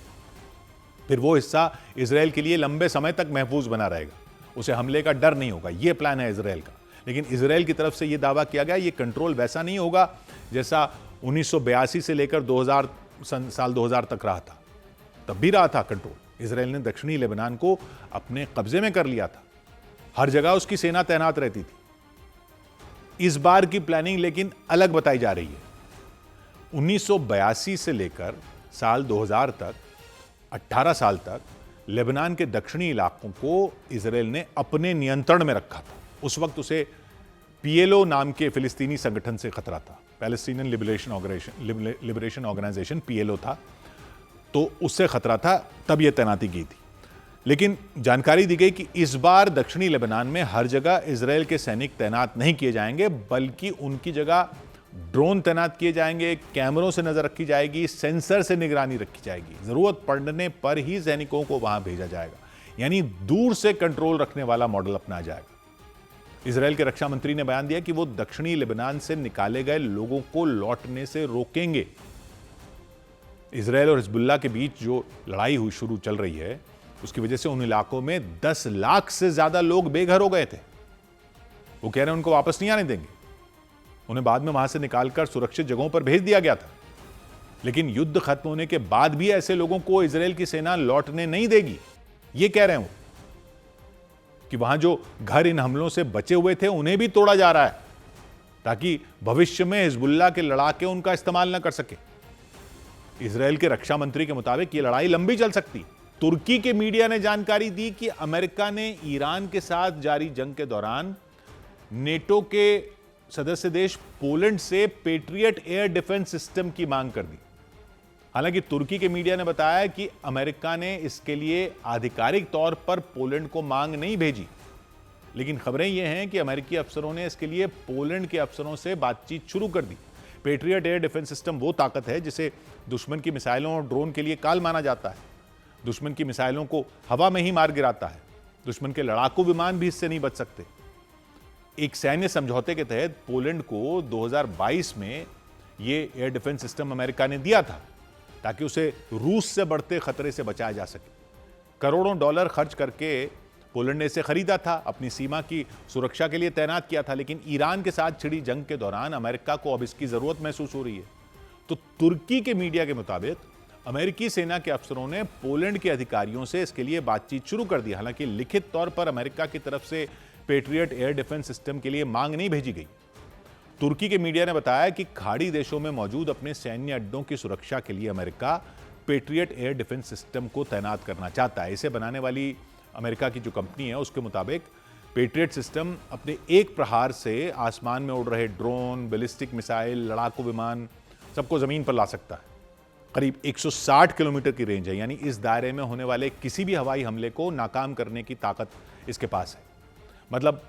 फिर वो हिस्सा इजरायल के लिए लंबे समय तक महफूज बना रहेगा, उसे हमले का डर नहीं होगा। यह प्लान है इजरायल का। लेकिन इजरायल की तरफ से यह दावा किया गया ये कंट्रोल वैसा नहीं होगा जैसा 1982 से लेकर 2000 तक रहा था। तब भी रहा था कंट्रोल। इजरायल ने दक्षिणी लेबनान को अपने कब्जे में कर लिया था, हर जगह उसकी सेना तैनात रहती थी। इस बार की प्लानिंग लेकिन अलग बताई जा रही है। 1982 से लेकर साल 2000 तक 18 साल तक लेबनान के दक्षिणी इलाकों को इजरायल ने अपने नियंत्रण में रखा था। उस वक्त उसे पीएलओ नाम के फिलिस्तीनी संगठन से खतरा था, पैलेस्टीनियन लिबरेशन ऑर्गेनाइजेशन पीएलओ था, तो उससे खतरा था, तब यह तैनाती की थी। लेकिन जानकारी दी गई कि इस बार दक्षिणी लेबनान में हर जगह इजरायल के सैनिक तैनात नहीं किए जाएंगे, बल्कि उनकी जगह ड्रोन तैनात किए जाएंगे, कैमरों से नजर रखी जाएगी, सेंसर से निगरानी रखी जाएगी। जरूरत पड़ने पर ही सैनिकों को वहां भेजा जाएगा, यानी दूर से कंट्रोल रखने वाला मॉडल अपनाया जाएगा। इजरायल के रक्षा मंत्री ने बयान दिया कि वो दक्षिणी लेबनान से निकाले गए लोगों को लौटने से रोकेंगे। इजरायल और हिजबुल्लाह के बीच जो लड़ाई शुरू चल रही है, उसकी वजह से उन इलाकों में 10 लाख से ज्यादा लोग बेघर हो गए थे। वो कह रहे हैं उनको वापस नहीं आने देंगे। उन्हें बाद में वहां से निकालकर सुरक्षित जगहों पर भेज दिया गया था। लेकिन युद्ध खत्म होने के बाद भी ऐसे लोगों को इजरायल की सेना लौटने नहीं देगी। ये कह रहे हैं वो कि वहां जो घर इन हमलों से बचे हुए थे उन्हें भी तोड़ा जा रहा है, ताकि भविष्य में हिजबुल्लाह के लड़ाके उनका इस्तेमाल न कर सके। इजरायल के रक्षा मंत्री के मुताबिक यह लड़ाई लंबी चल सकती है। तुर्की के मीडिया ने जानकारी दी कि अमेरिका ने ईरान के साथ जारी जंग के दौरान नेटो के सदस्य देश पोलैंड से पेट्रियट एयर डिफेंस सिस्टम की मांग कर दी। हालांकि तुर्की के मीडिया ने बताया कि अमेरिका ने इसके लिए आधिकारिक तौर पर पोलैंड को मांग नहीं भेजी, लेकिन खबरें यह हैं कि अमेरिकी अफसरों ने इसके लिए पोलैंड के अफसरों से बातचीत शुरू कर दी। पेट्रियट एयर डिफेंस सिस्टम वो ताकत है जिसे दुश्मन की मिसाइलों और ड्रोन के लिए काल माना जाता है। दुश्मन की मिसाइलों को हवा में ही मार गिराता है। दुश्मन के लड़ाकू विमान भी इससे नहीं बच सकते। एक सैन्य समझौते के तहत पोलैंड को 2022 में यह एयर डिफेंस सिस्टम अमेरिका ने दिया था, ताकि उसे रूस से बढ़ते खतरे से बचाया जा सके। करोड़ों डॉलर खर्च करके पोलैंड ने इसे खरीदा था, अपनी सीमा की सुरक्षा के लिए तैनात किया था। लेकिन ईरान के साथ छिड़ी जंग के दौरान अमेरिका को अब इसकी जरूरत महसूस हो रही है। तो तुर्की के मीडिया के मुताबिक अमेरिकी सेना के अफसरों ने पोलैंड के अधिकारियों से इसके लिए बातचीत शुरू कर दी। हालांकि लिखित तौर पर अमेरिका की तरफ से पेट्रियट एयर डिफेंस सिस्टम के लिए मांग नहीं भेजी गई। तुर्की के मीडिया ने बताया कि खाड़ी देशों में मौजूद अपने सैन्य अड्डों की सुरक्षा के लिए America patriot air defence system को तैनात करना चाहता है। इसे बनाने वाली अमेरिका की जो कंपनी है उसके मुताबिक पेट्रियट सिस्टम अपने एक प्रहार से आसमान में उड़ रहे ड्रोन, बैलिस्टिक मिसाइल, लड़ाकू विमान सबको जमीन पर ला सकता है। करीब 160 किलोमीटर की रेंज है, यानी इस दायरे में होने वाले किसी भी हवाई हमले को नाकाम करने की ताकत इसके पास है। मतलब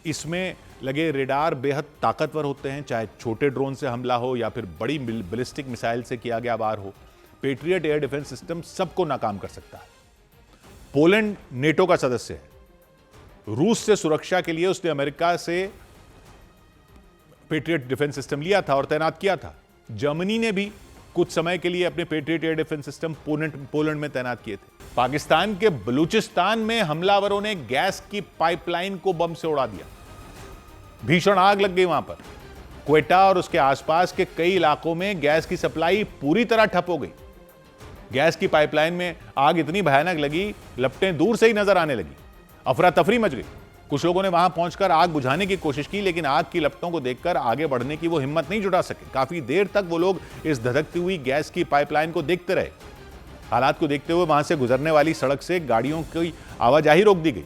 इसमें लगे रेडार बेहद ताकतवर होते हैं, चाहे छोटे ड्रोन से हमला हो या फिर बड़ी बैलिस्टिक मिसाइल से किया गया वार हो। पेट्रियट एयर डिफेंस सिस्टम सबको नाकाम कर सकता है। पोलैंड नेटो का सदस्य है। रूस से सुरक्षा के लिए उसने अमेरिका से पेट्रियट डिफेंस सिस्टम लिया था और तैनात किया था। जर्मनी ने भी कुछ समय के लिए अपने patriot air defence system Poland में तैनात किए थे। पाकिस्तान के बलूचिस्तान में हमलावरों ने गैस की पाइपलाइन को बम से उड़ा दिया। भीषण आग लग गई वहां पर। क्वेटा और उसके आसपास के कई इलाकों में गैस की सप्लाई पूरी तरह ठप हो गई। गैस की पाइपलाइन में आग इतनी भयानक लगी, लपटें दूर से ही नजर आने लगी। अफरा तफरी मच गई। कुछ लोगों ने वहां पहुंचकर आग बुझाने की कोशिश की, लेकिन आग की लपटों को देखकर आगे बढ़ने की वो हिम्मत नहीं जुटा सके। काफी देर तक वो लोग इस धधकती हुई गैस की पाइपलाइन को देखते रहे। हालात को देखते हुए वहां से गुजरने वाली सड़क से गाड़ियों की आवाजाही रोक दी गई।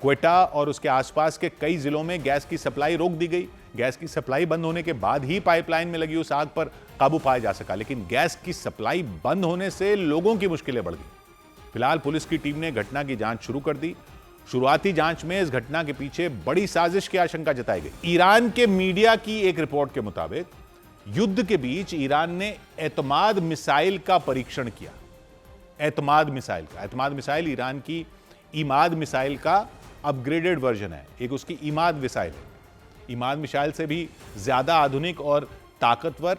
क्वेटा और उसके आसपास के कई जिलों में गैस की सप्लाई रोक दी गई। गैस की सप्लाई बंद होने के बाद ही पाइपलाइन में लगी उस आग पर काबू पाया जा सका, लेकिन गैस की सप्लाई बंद होने से लोगों की मुश्किलें बढ़ गई। फिलहाल पुलिस की टीम ने घटना की जांच शुरू कर दी। शुरुआती जांच में इस घटना के पीछे बड़ी साजिश की आशंका जताई गई। ईरान के मीडिया की एक रिपोर्ट के मुताबिक युद्ध के बीच ईरान ने एतमाद मिसाइल का परीक्षण किया। एतमाद मिसाइल ईरान की इमाद मिसाइल का अपग्रेडेड वर्जन है। एक उसकी इमाद मिसाइल है। इमाद मिसाइल से भी ज्यादा आधुनिक और ताकतवर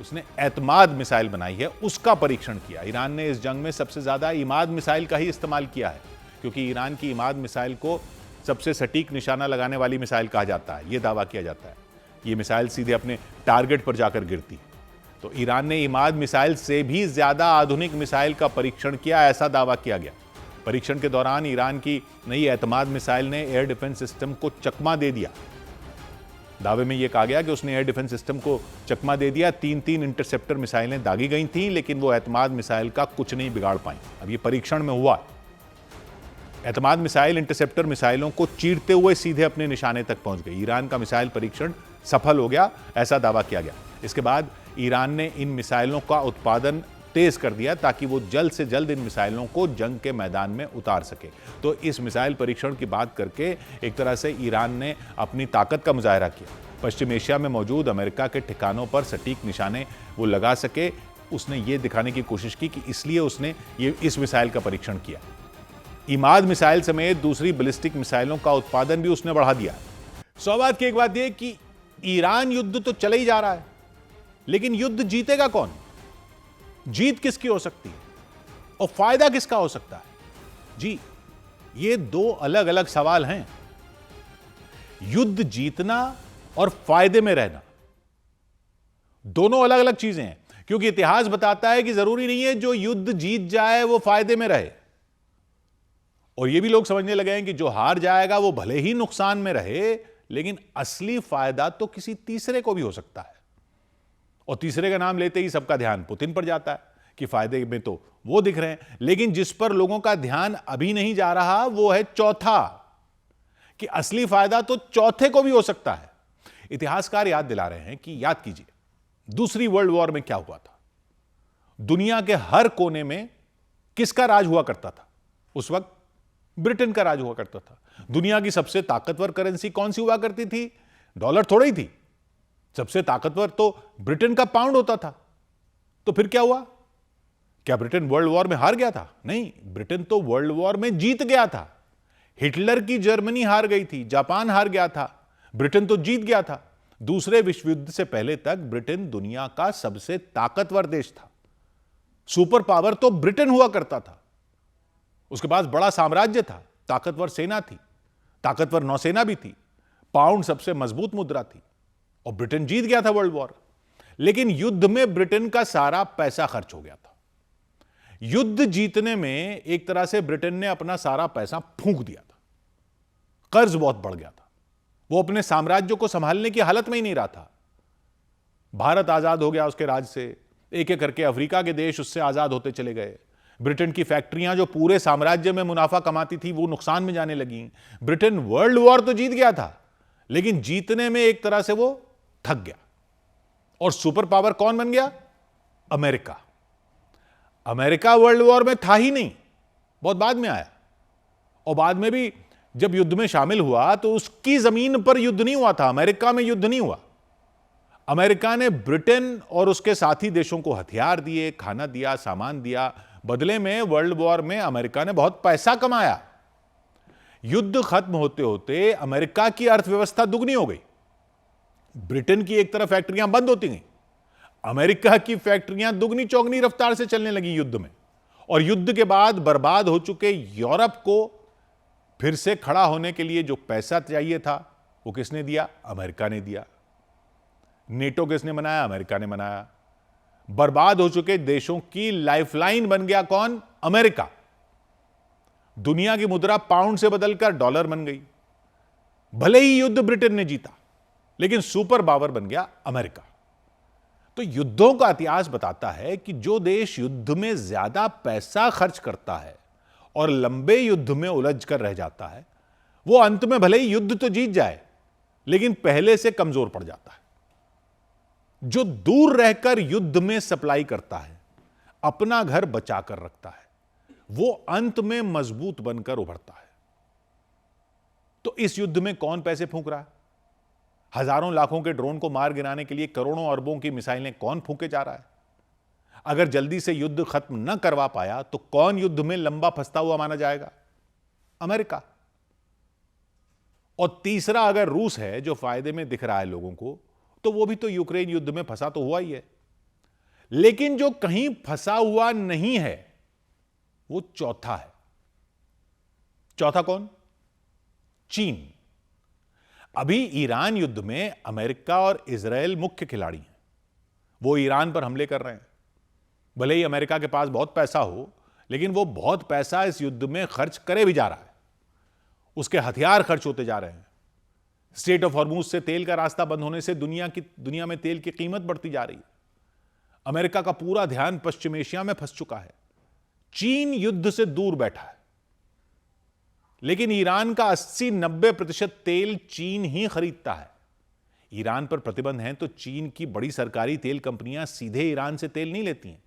उसने एतमाद मिसाइल बनाई है, उसका परीक्षण किया। ईरान ने इस जंग में सबसे ज्यादा इमाद मिसाइल का ही इस्तेमाल किया है, क्योंकि ईरान की इमाद मिसाइल को सबसे सटीक निशाना लगाने वाली मिसाइल कहा जाता है। यह दावा किया जाता है ये मिसाइल सीधे अपने टारगेट पर जाकर गिरती है। तो ईरान ने इमाद मिसाइल से भी ज्यादा आधुनिक मिसाइल का परीक्षण किया, ऐसा दावा किया गया। परीक्षण के दौरान ईरान की नई एतमाद मिसाइल ने एयर डिफेंस सिस्टम को चकमा दे दिया। दावे में यह कहा गया कि उसने एयर डिफेंस सिस्टम को चकमा दे दिया। 3 इंटरसेप्टर मिसाइलें दागी गई थीं, लेकिन वो एतमाद मिसाइल का कुछ नहीं बिगाड़ पाई। अब ये परीक्षण में हुआ। एतमाद मिसाइल इंटरसेप्टर मिसाइलों को चीरते हुए सीधे अपने निशाने तक पहुंच गई। ईरान का मिसाइल परीक्षण सफल हो गया, ऐसा दावा किया गया। इसके बाद ईरान ने इन मिसाइलों का उत्पादन तेज कर दिया ताकि वो जल्द से जल्द इन मिसाइलों को जंग के मैदान में उतार सके। तो इस मिसाइल परीक्षण की बात करके एक तरह से ईरान ने अपनी ताकत का मुजाहरा किया। पश्चिम एशिया में मौजूद अमेरिका के ठिकानों पर सटीक निशाने वो लगा सके, उसने ये दिखाने की कोशिश की कि इसलिए उसने ये इस मिसाइल का परीक्षण किया। इमाद मिसाइल समेत दूसरी बैलिस्टिक मिसाइलों का उत्पादन भी उसने बढ़ा दिया। सवाल की एक बात यह कि ईरान युद्ध तो चले ही जा रहा है, लेकिन युद्ध जीतेगा कौन? जीत किसकी हो सकती है और फायदा किसका हो सकता है? जी, ये दो अलग अलग सवाल हैं। युद्ध जीतना और फायदे में रहना दोनों अलग अलग चीजें हैं, क्योंकि इतिहास बताता है कि जरूरी नहीं है जो युद्ध जीत जाए वो फायदे में रहे। और ये भी लोग समझने लगे हैं कि जो हार जाएगा वो भले ही नुकसान में रहे, लेकिन असली फायदा तो किसी तीसरे को भी हो सकता है। और तीसरे का नाम लेते ही सबका ध्यान पुतिन पर जाता है कि फायदे में तो वो दिख रहे हैं, लेकिन जिस पर लोगों का ध्यान अभी नहीं जा रहा वो है चौथा, कि असली फायदा तो चौथे को भी हो सकता है। इतिहासकार याद दिला रहे हैं कि याद कीजिए दूसरी वर्ल्ड वॉर में क्या हुआ था। दुनिया के हर कोने में किसका राज हुआ करता था? उस वक्त ब्रिटेन का राज हुआ करता था। दुनिया की सबसे ताकतवर करेंसी कौन सी हुआ करती थी? डॉलर थोड़ी ही थी। सबसे ताकतवर तो ब्रिटेन का पाउंड होता था। तो फिर क्या हुआ? क्या ब्रिटेन वर्ल्ड वॉर में हार गया था? नहीं, ब्रिटेन तो वर्ल्ड वॉर में जीत गया था। हिटलर की जर्मनी हार गई थी, जापान हार गया था, ब्रिटेन तो जीत गया था। दूसरे विश्व युद्ध से पहले तक ब्रिटेन दुनिया का सबसे ताकतवर देश था। सुपर पावर तो ब्रिटेन हुआ करता था। उसके पास बड़ा साम्राज्य था, ताकतवर सेना थी, ताकतवर नौसेना भी थी, पाउंड सबसे मजबूत मुद्रा थी, और ब्रिटेन जीत गया था वर्ल्ड वॉर। लेकिन युद्ध में ब्रिटेन का सारा पैसा खर्च हो गया था। युद्ध जीतने में एक तरह से ब्रिटेन ने अपना सारा पैसा फूंक दिया था। कर्ज बहुत बढ़ गया था। वो अपने साम्राज्य को संभालने की हालत में ही नहीं रहा था। भारत आजाद हो गया उसके राज से, एक एक करके अफ्रीका के देश उससे आजाद होते चले गए। ब्रिटेन की फैक्ट्रियां जो पूरे साम्राज्य में मुनाफा कमाती थी वो नुकसान में जाने लगी। ब्रिटेन वर्ल्ड वॉर तो जीत गया था, लेकिन जीतने में एक तरह से वो थक गया। और सुपर पावर कौन बन गया? अमेरिका। अमेरिका वर्ल्ड वॉर में था ही नहीं, बहुत बाद में आया। और बाद में भी जब युद्ध में शामिल हुआ तो उसकी जमीन पर युद्ध नहीं हुआ था, अमेरिका में युद्ध नहीं हुआ। अमेरिका ने ब्रिटेन और उसके साथी देशों को हथियार दिए, खाना दिया, सामान दिया, बदले में वर्ल्ड वॉर में अमेरिका ने बहुत पैसा कमाया। युद्ध खत्म होते होते अमेरिका की अर्थव्यवस्था दुगनी हो गई। ब्रिटेन की एक तरफ फैक्ट्रियां बंद होती गई, अमेरिका की फैक्ट्रियां दुगनी चौगनी रफ्तार से चलने लगी युद्ध में। और युद्ध के बाद बर्बाद हो चुके यूरोप को फिर से खड़ा होने के लिए जो पैसा चाहिए था वो किसने दिया? अमेरिका ने दिया। नेटो किसने बनाया? अमेरिका ने बनाया। बर्बाद हो चुके देशों की लाइफलाइन बन गया कौन? अमेरिका। दुनिया की मुद्रा पाउंड से बदलकर डॉलर बन गई। भले ही युद्ध ब्रिटेन ने जीता, लेकिन सुपर पावर बन गया अमेरिका। तो युद्धों का इतिहास बताता है कि जो देश युद्ध में ज्यादा पैसा खर्च करता है और लंबे युद्ध में उलझ कर रह जाता है, वो अंत में भले ही युद्ध तो जीत जाए, लेकिन पहले से कमजोर पड़ जाता है। जो दूर रहकर युद्ध में सप्लाई करता है, अपना घर बचाकर रखता है, वो अंत में मजबूत बनकर उभरता है। तो इस युद्ध में कौन पैसे फूंक रहा है? हजारों लाखों के ड्रोन को मार गिराने के लिए करोड़ों अरबों की मिसाइलें कौन फूंके जा रहा है? अगर जल्दी से युद्ध खत्म न करवा पाया तो कौन युद्ध में लंबा फंसता हुआ माना जाएगा? अमेरिका। और तीसरा अगर रूस है जो फायदे में दिख रहा है लोगों को, तो वो भी तो यूक्रेन युद्ध में फंसा तो हुआ ही है। लेकिन जो कहीं फंसा हुआ नहीं है वो चौथा है। चौथा कौन? चीन। अभी ईरान युद्ध में अमेरिका और इजराइल मुख्य खिलाड़ी हैं। वो ईरान पर हमले कर रहे हैं। भले ही अमेरिका के पास बहुत पैसा हो, लेकिन वो बहुत पैसा इस युद्ध में खर्च करे भी जा रहा है। उसके हथियार खर्च होते जा रहे हैं। स्ट्रेट ऑफ हॉर्मुज से तेल का रास्ता बंद होने से दुनिया में तेल की कीमत बढ़ती जा रही है। अमेरिका का पूरा ध्यान पश्चिम एशिया में फंस चुका है। चीन युद्ध से दूर बैठा है, लेकिन ईरान का 80-90% तेल चीन ही खरीदता है। ईरान पर प्रतिबंध है तो चीन की बड़ी सरकारी तेल कंपनियां सीधे ईरान से तेल नहीं लेती हैं।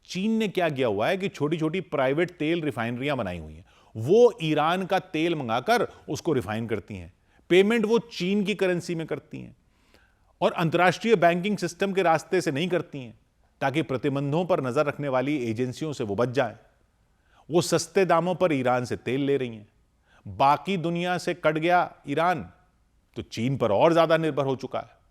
चीन ने क्या किया हुआ है कि छोटी छोटी प्राइवेट तेल रिफाइनरियां बनाई हुई हैं। वो ईरान का तेल मंगाकर उसको रिफाइन करती हैं। पेमेंट वो चीन की करेंसी में करती हैं और अंतर्राष्ट्रीय बैंकिंग सिस्टम के रास्ते से नहीं करती हैं, ताकि प्रतिबंधों पर नजर रखने वाली एजेंसियों से वो बच जाएं। वो सस्ते दामों पर ईरान से तेल ले रही हैं। बाकी दुनिया से कट गया ईरान तो चीन पर और ज्यादा निर्भर हो चुका है।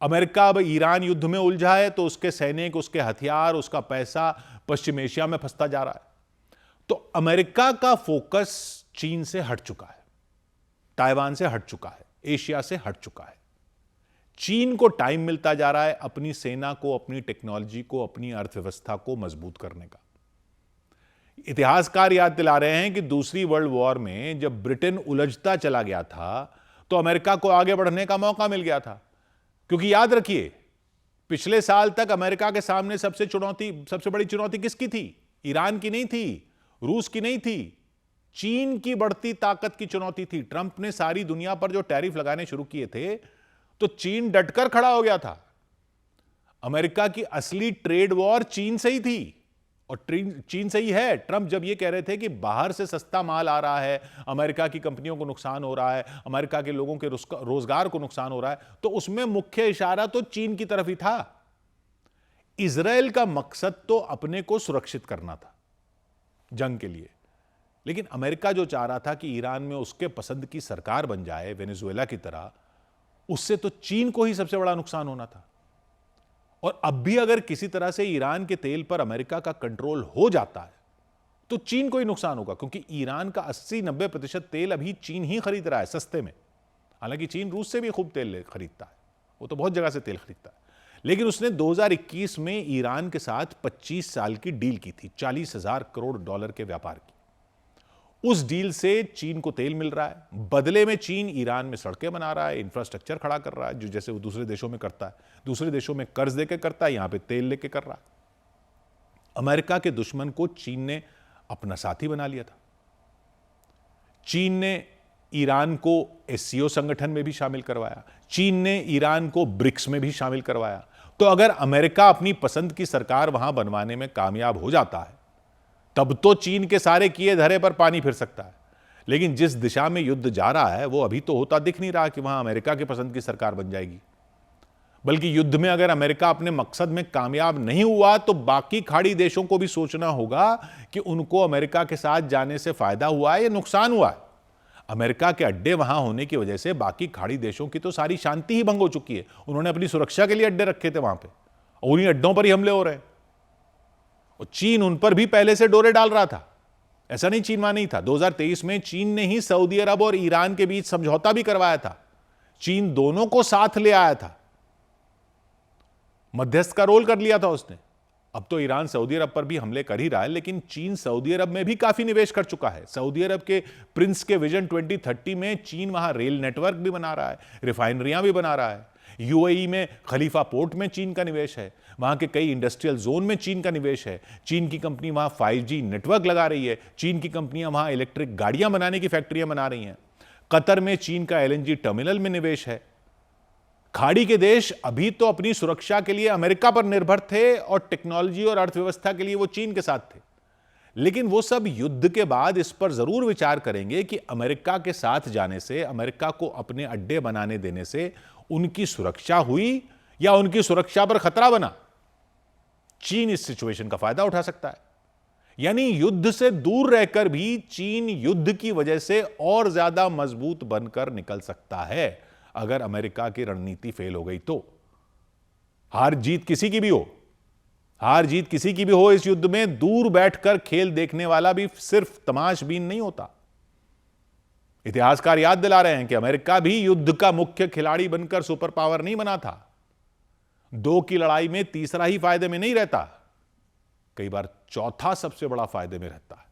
अमेरिका अब ईरान युद्ध में उलझा है तो उसके सैनिक, उसके हथियार, उसका पैसा पश्चिम एशिया में फंसता जा रहा है। तो अमेरिका का फोकस चीन से हट चुका है, ताइवान से हट चुका है, एशिया से हट चुका है। चीन को टाइम मिलता जा रहा है अपनी सेना को, अपनी टेक्नोलॉजी को, अपनी अर्थव्यवस्था को मजबूत करने का। इतिहासकार याद दिला रहे हैं कि दूसरी वर्ल्ड वॉर में जब ब्रिटेन उलझता चला गया था तो अमेरिका को आगे बढ़ने का मौका मिल गया था। क्योंकि याद रखिए, पिछले साल तक अमेरिका के सामने सबसे बड़ी चुनौती किसकी थी? ईरान की नहीं थी, रूस की नहीं थी, चीन की बढ़ती ताकत की चुनौती थी। ट्रंप ने सारी दुनिया पर जो टैरिफ लगाने शुरू किए थे तो चीन डटकर खड़ा हो गया था। अमेरिका की असली ट्रेड वॉर चीन से ही थी और चीन से ही है। ट्रंप जब ये कह रहे थे कि बाहर से सस्ता माल आ रहा है, अमेरिका की कंपनियों को नुकसान हो रहा है, अमेरिका के लोगों के रोजगार को नुकसान हो रहा है, तो उसमें मुख्य इशारा तो चीन की तरफ ही था। इजराइल का मकसद तो अपने को सुरक्षित करना था जंग के लिए, लेकिन अमेरिका जो चाह रहा था कि ईरान में उसके पसंद की सरकार बन जाए वेनेजुएला की तरह, उससे तो चीन को ही सबसे बड़ा नुकसान होना था। और अब भी अगर किसी तरह से ईरान के तेल पर अमेरिका का कंट्रोल हो जाता है तो चीन को ही नुकसान होगा, क्योंकि ईरान का 80-90% तेल अभी चीन ही खरीद रहा है सस्ते में। हालांकि चीन रूस से भी खूब तेल खरीदता है, वो तो बहुत जगह से तेल खरीदता है, लेकिन उसने 2021 में ईरान के साथ 25 साल की डील की थी, $40,000 करोड़ के व्यापार की। उस डील से चीन को तेल मिल रहा है, बदले में चीन ईरान में सड़कें बना रहा है, इंफ्रास्ट्रक्चर खड़ा कर रहा है, जो जैसे वो दूसरे देशों में करता है। दूसरे देशों में कर्ज देके करता है, यहां पे तेल लेके कर रहा है। अमेरिका के दुश्मन को चीन ने अपना साथी बना लिया था। चीन ने ईरान को एससीओ संगठन में भी शामिल करवाया, चीन ने ईरान को ब्रिक्स में भी शामिल करवाया। तो अगर अमेरिका अपनी पसंद की सरकार वहां बनवाने में कामयाब हो जाता है, तब तो चीन के सारे किए धरे पर पानी फिर सकता है। लेकिन जिस दिशा में युद्ध जा रहा है वो अभी तो होता दिख नहीं रहा कि वहां अमेरिका की पसंद की सरकार बन जाएगी। बल्कि युद्ध में अगर अमेरिका अपने मकसद में कामयाब नहीं हुआ तो बाकी खाड़ी देशों को भी सोचना होगा कि उनको अमेरिका के साथ जाने से फायदा हुआ है या नुकसान हुआ है। अमेरिका के अड्डे वहां होने की वजह से बाकी खाड़ी देशों की तो सारी शांति ही भंग हो चुकी है। उन्होंने अपनी सुरक्षा के लिए अड्डे रखे थे वहां पे और उन्हीं अड्डों पर ही हमले हो रहे हैं। और चीन उन पर भी पहले से डोरे डाल रहा था, ऐसा नहीं चीन वहां नहीं था। 2023 में चीन ने ही सऊदी अरब और ईरान के बीच समझौता भी करवाया था। चीन दोनों को साथ ले आया था, मध्यस्थ का रोल कर लिया था उसने। अब तो ईरान सऊदी अरब पर भी हमले कर ही रहा है, लेकिन चीन सऊदी अरब में भी काफी निवेश कर चुका है। सऊदी अरब के प्रिंस के विजन 2030 में चीन वहां रेल नेटवर्क भी बना रहा है, रिफाइनरियां भी बना रहा है। यूएई में खलीफा पोर्ट में चीन का निवेश है, वहां के कई इंडस्ट्रियल जोन में चीन का निवेश है। चीन की कंपनी वहां 5G नेटवर्क लगा रही है। चीन की कंपनियां वहां इलेक्ट्रिक गाड़ियां बनाने की फैक्ट्रियां बना रही हैं। कतर में चीन का LNG टर्मिनल में निवेश है। खाड़ी के देश अभी तो अपनी सुरक्षा के लिए अमेरिका पर निर्भर थे और टेक्नोलॉजी और अर्थव्यवस्था के लिए वो चीन के साथ थे, लेकिन वो सब युद्ध के बाद इस पर जरूर विचार करेंगे कि अमेरिका के साथ जाने से, अमेरिका को अपने अड्डे बनाने देने से उनकी सुरक्षा हुई या उनकी सुरक्षा पर खतरा बना। चीन इस सिचुएशन का फायदा उठा सकता है। यानी युद्ध से दूर रहकर भी चीन युद्ध की वजह से और ज्यादा मजबूत बनकर निकल सकता है अगर अमेरिका की रणनीति फेल हो गई तो। हार जीत किसी की भी हो, हार जीत किसी की भी हो, इस युद्ध में दूर बैठकर खेल देखने वाला भी सिर्फ तमाशबीन नहीं होता। इतिहासकार याद दिला रहे हैं कि अमेरिका भी युद्ध का मुख्य खिलाड़ी बनकर सुपर पावर नहीं बना था। 2 की लड़ाई में तीसरा ही फायदे में नहीं रहता, कई बार चौथा सबसे बड़ा फायदे में रहता है।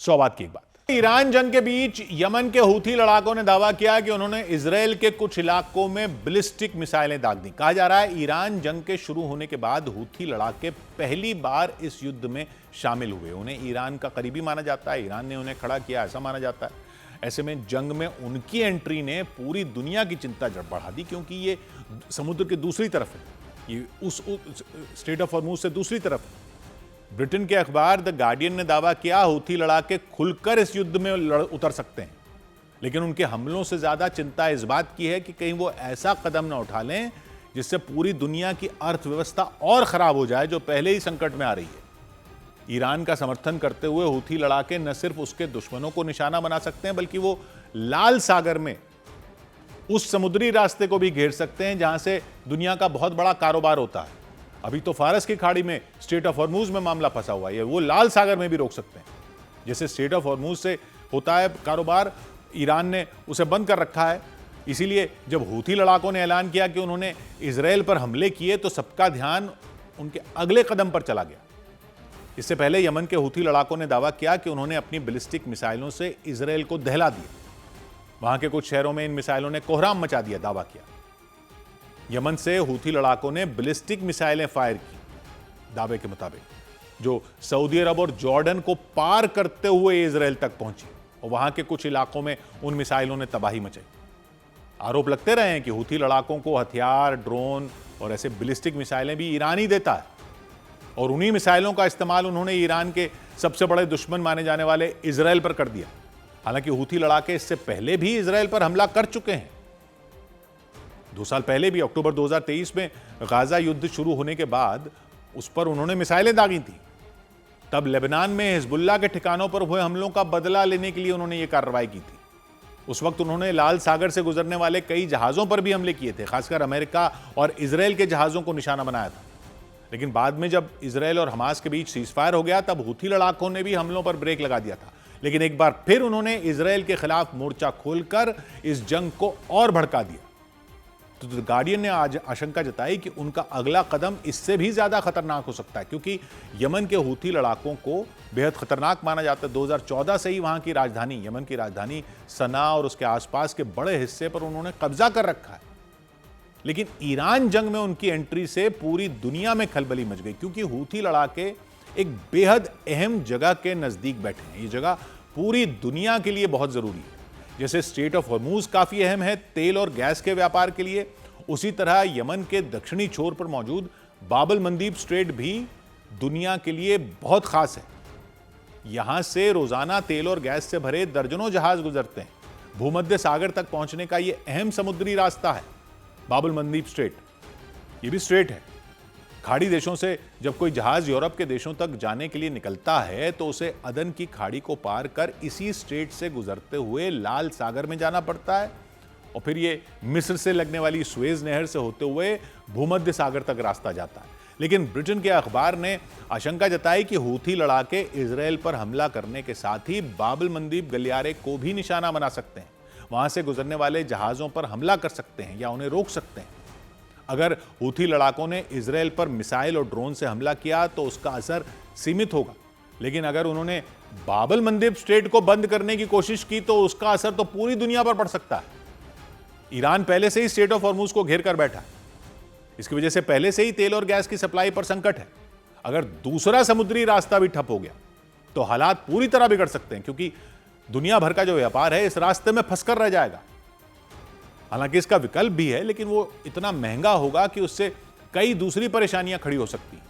100 बात की एक बात। ईरान जंग के बीच यमन के हूथी लड़ाकों ने दावा किया कि उन्होंने इजराइल के कुछ इलाकों में बैलिस्टिक मिसाइलें दाग दी। कहा जा रहा है ईरान जंग के शुरू होने के बाद हूथी लड़ाके पहली बार इस युद्ध में शामिल हुए। उन्हें ईरान का करीबी माना जाता है, ईरान ने उन्हें खड़ा किया ऐसा माना जाता है। ऐसे में जंग में उनकी एंट्री ने पूरी दुनिया की चिंता बढ़ा दी, क्योंकि ये समुद्र के दूसरी तरफ है, ये उस स्ट्रेट ऑफ हॉर्मुज से दूसरी तरफ है। ब्रिटेन के अखबार द गार्डियन ने दावा किया हूथी लड़ाके खुलकर इस युद्ध में उतर सकते हैं, लेकिन उनके हमलों से ज्यादा चिंता इस बात की है कि कहीं वो ऐसा कदम ना उठा लें जिससे पूरी दुनिया की अर्थव्यवस्था और खराब हो जाए, जो पहले ही संकट में आ रही है। ईरान का समर्थन करते हुए हूथी लड़ाके न सिर्फ उसके दुश्मनों को निशाना बना सकते हैं, बल्कि वो लाल सागर में उस समुद्री रास्ते को भी घेर सकते हैं जहां से दुनिया का बहुत बड़ा कारोबार होता है। अभी तो फारस की खाड़ी में स्ट्रेट ऑफ हॉर्मुज में मामला फंसा हुआ है, वो लाल सागर में भी रोक सकते हैं। जैसे स्ट्रेट ऑफ हॉर्मुज से होता है कारोबार, ईरान ने उसे बंद कर रखा है। इसीलिए जब हूथी लड़ाकों ने ऐलान किया कि उन्होंने इजराइल पर हमले किए तो सबका ध्यान उनके अगले कदम पर चला गया। इससे पहले यमन के हूथी लड़ाकों ने दावा किया कि उन्होंने अपनी बैलिस्टिक मिसाइलों से इजराइल को दहला दिया। वहां के कुछ शहरों में इन मिसाइलों ने कोहराम मचा दिया, दावा किया। यमन से हूथी लड़ाकों ने बैलिस्टिक मिसाइलें फायर की, दावे के मुताबिक, जो सऊदी अरब और जॉर्डन को पार करते हुए इजराइल तक पहुंची और वहां के कुछ इलाकों में उन मिसाइलों ने तबाही मचाई। आरोप लगते रहे हैं कि हूथी लड़ाकों को हथियार, ड्रोन और ऐसे बैलिस्टिक मिसाइलें भी ईरान ही देता है और उन्हीं मिसाइलों का इस्तेमाल उन्होंने ईरान के सबसे बड़े दुश्मन माने जाने वाले इजराइल पर कर दिया। हालांकि हूथी लड़ाके इससे पहले भी इजराइल पर हमला कर चुके हैं। 2 साल पहले भी अक्टूबर 2023 में गाजा युद्ध शुरू होने के बाद उस पर उन्होंने मिसाइलें दागी थी। तब लेबनान में हिजबुल्लाह के ठिकानों पर हुए हमलों का बदला लेने के लिए उन्होंने ये कार्रवाई की थी। उस वक्त उन्होंने लाल सागर से गुजरने वाले कई जहाजों पर भी हमले किए थे, खासकर अमेरिका और इजराइल के जहाजों को निशाना बनाया था। लेकिन बाद में जब इजराइल और हमास के बीच सीजफायर हो गया तब हूथी लड़ाकों ने भी हमलों पर ब्रेक लगा दिया था। लेकिन एक बार फिर उन्होंने इजराइल के खिलाफ मोर्चा खोलकर इस जंग को और भड़का दिया। तो द गार्डियन ने आज आशंका जताई कि उनका अगला कदम इससे भी ज्यादा खतरनाक हो सकता है, क्योंकि यमन के हूथी लड़ाकों को बेहद खतरनाक माना जाता है। 2014 से ही वहां की राजधानी, यमन की राजधानी सना और उसके आसपास के बड़े हिस्से पर उन्होंने कब्जा कर रखा है। लेकिन ईरान जंग में उनकी एंट्री से पूरी दुनिया में खलबली मच गई, क्योंकि हूथी लड़ाके एक बेहद अहम जगह के नजदीक बैठे हैं। ये जगह पूरी दुनिया के लिए बहुत जरूरी है। जैसे स्ट्रेट ऑफ हॉर्मुज काफी अहम है तेल और गैस के व्यापार के लिए, उसी तरह यमन के दक्षिणी छोर पर मौजूद बाबल मंदीब स्ट्रेट भी दुनिया के लिए बहुत खास है। यहां से रोजाना तेल और गैस से भरे दर्जनों जहाज गुजरते हैं। भूमध्य सागर तक पहुंचने का यह अहम समुद्री रास्ता है बाबल मंदीब स्ट्रेट। ये भी स्ट्रेट है। खाड़ी देशों से जब कोई जहाज यूरोप के देशों तक जाने के लिए निकलता है तो उसे अदन की खाड़ी को पार कर इसी स्ट्रेट से गुजरते हुए लाल सागर में जाना पड़ता है और फिर ये मिस्र से लगने वाली सुएज नहर से होते हुए भूमध्य सागर तक रास्ता जाता है। लेकिन ब्रिटेन के अखबार ने आशंका जताई कि हूथी लड़ाके इजराइल पर हमला करने के साथ ही बाबल मंदीब गलियारे को भी निशाना बना सकते हैं, वहां से गुजरने वाले जहाजों पर हमला कर सकते हैं या उन्हें रोक सकते हैं। अगर हूथी लड़ाकों ने इजराइल पर मिसाइल और ड्रोन से हमला किया तो उसका असर सीमित होगा, लेकिन अगर उन्होंने बाबल मंदीब स्ट्रेट को बंद करने की कोशिश की तो उसका असर तो पूरी दुनिया पर पड़ सकता है। ईरान पहले से ही स्ट्रेट ऑफ हॉर्मुज को घेर कर बैठा है। इसकी वजह से पहले से ही तेल और गैस की सप्लाई पर संकट है। अगर दूसरा समुद्री रास्ता भी ठप हो गया तो हालात पूरी तरह बिगड़ सकते हैं, क्योंकि दुनिया भर का जो व्यापार है इस रास्ते में फंसकर रह जाएगा। हालांकि इसका विकल्प भी है, लेकिन वो इतना महंगा होगा कि उससे कई दूसरी परेशानियां खड़ी हो सकती हैं।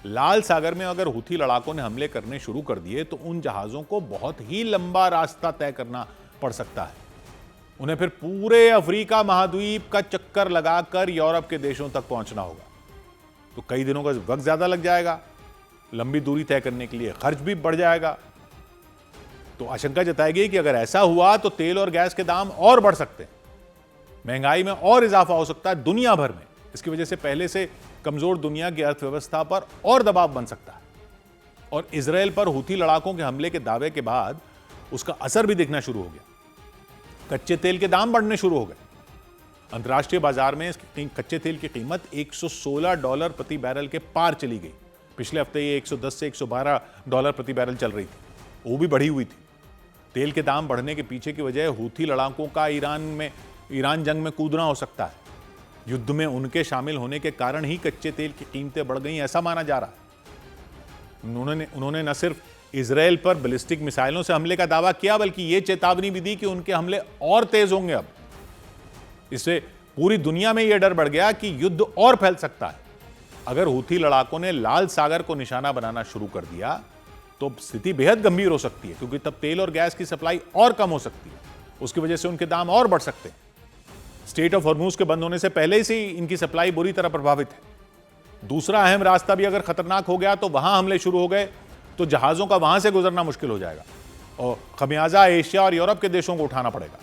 लाल सागर में अगर हूथी लड़ाकों ने हमले करने शुरू कर दिए तो उन जहाजों को बहुत ही लंबा रास्ता तय करना पड़ सकता है। उन्हें फिर पूरे अफ्रीका महाद्वीप का चक्कर लगाकर यूरोप के देशों तक पहुंचना होगा, तो कई दिनों का वक्त ज्यादा लग जाएगा। लंबी दूरी तय करने के लिए खर्च भी बढ़ जाएगा। तो आशंका जताई गई कि अगर ऐसा हुआ तो तेल और गैस के दाम और बढ़ सकते हैं, महंगाई में और इजाफा हो सकता है दुनिया भर में। इसकी वजह से पहले से कमजोर दुनिया की अर्थव्यवस्था पर और दबाव बन सकता है और इजराइल पर हूथी लड़ाकों के हमले के दावे के बाद उसका असर भी दिखना शुरू हो गया। कच्चे तेल के दाम बढ़ने शुरू हो गए। अंतर्राष्ट्रीय बाजार में कच्चे तेल की कीमत $116 प्रति बैरल के पार चली गई। पिछले हफ्ते ये 110 से $112 प्रति बैरल चल रही थी, वो भी बढ़ी हुई थी। तेल के दाम बढ़ने के पीछे की वजह हूथी लड़ाकों का ईरान जंग में कूदना हो सकता है। युद्ध में उनके शामिल होने के कारण ही कच्चे तेल की कीमतें बढ़ गई, ऐसा माना जा रहा है। उन्होंने न सिर्फ इजराइल पर बैलिस्टिक मिसाइलों से हमले का दावा किया, बल्कि यह चेतावनी भी दी कि उनके हमले और तेज होंगे। अब इससे पूरी दुनिया में यह डर बढ़ गया कि युद्ध और फैल सकता है। अगर हूथी लड़ाकों ने लाल सागर को निशाना बनाना शुरू कर दिया तो स्थिति बेहद गंभीर हो सकती है, क्योंकि तब तेल और गैस की सप्लाई और कम हो सकती है। उसकी वजह से उनके दाम और बढ़ सकते हैं। स्ट्रेट ऑफ हॉर्मुज के बंद होने से पहले से ही इनकी सप्लाई बुरी तरह प्रभावित है। दूसरा अहम रास्ता भी अगर खतरनाक हो गया तो वहां हमले शुरू हो गए तो जहाजों का वहां से गुजरना मुश्किल हो जाएगा और खमियाजा एशिया और यूरोप के देशों को उठाना पड़ेगा।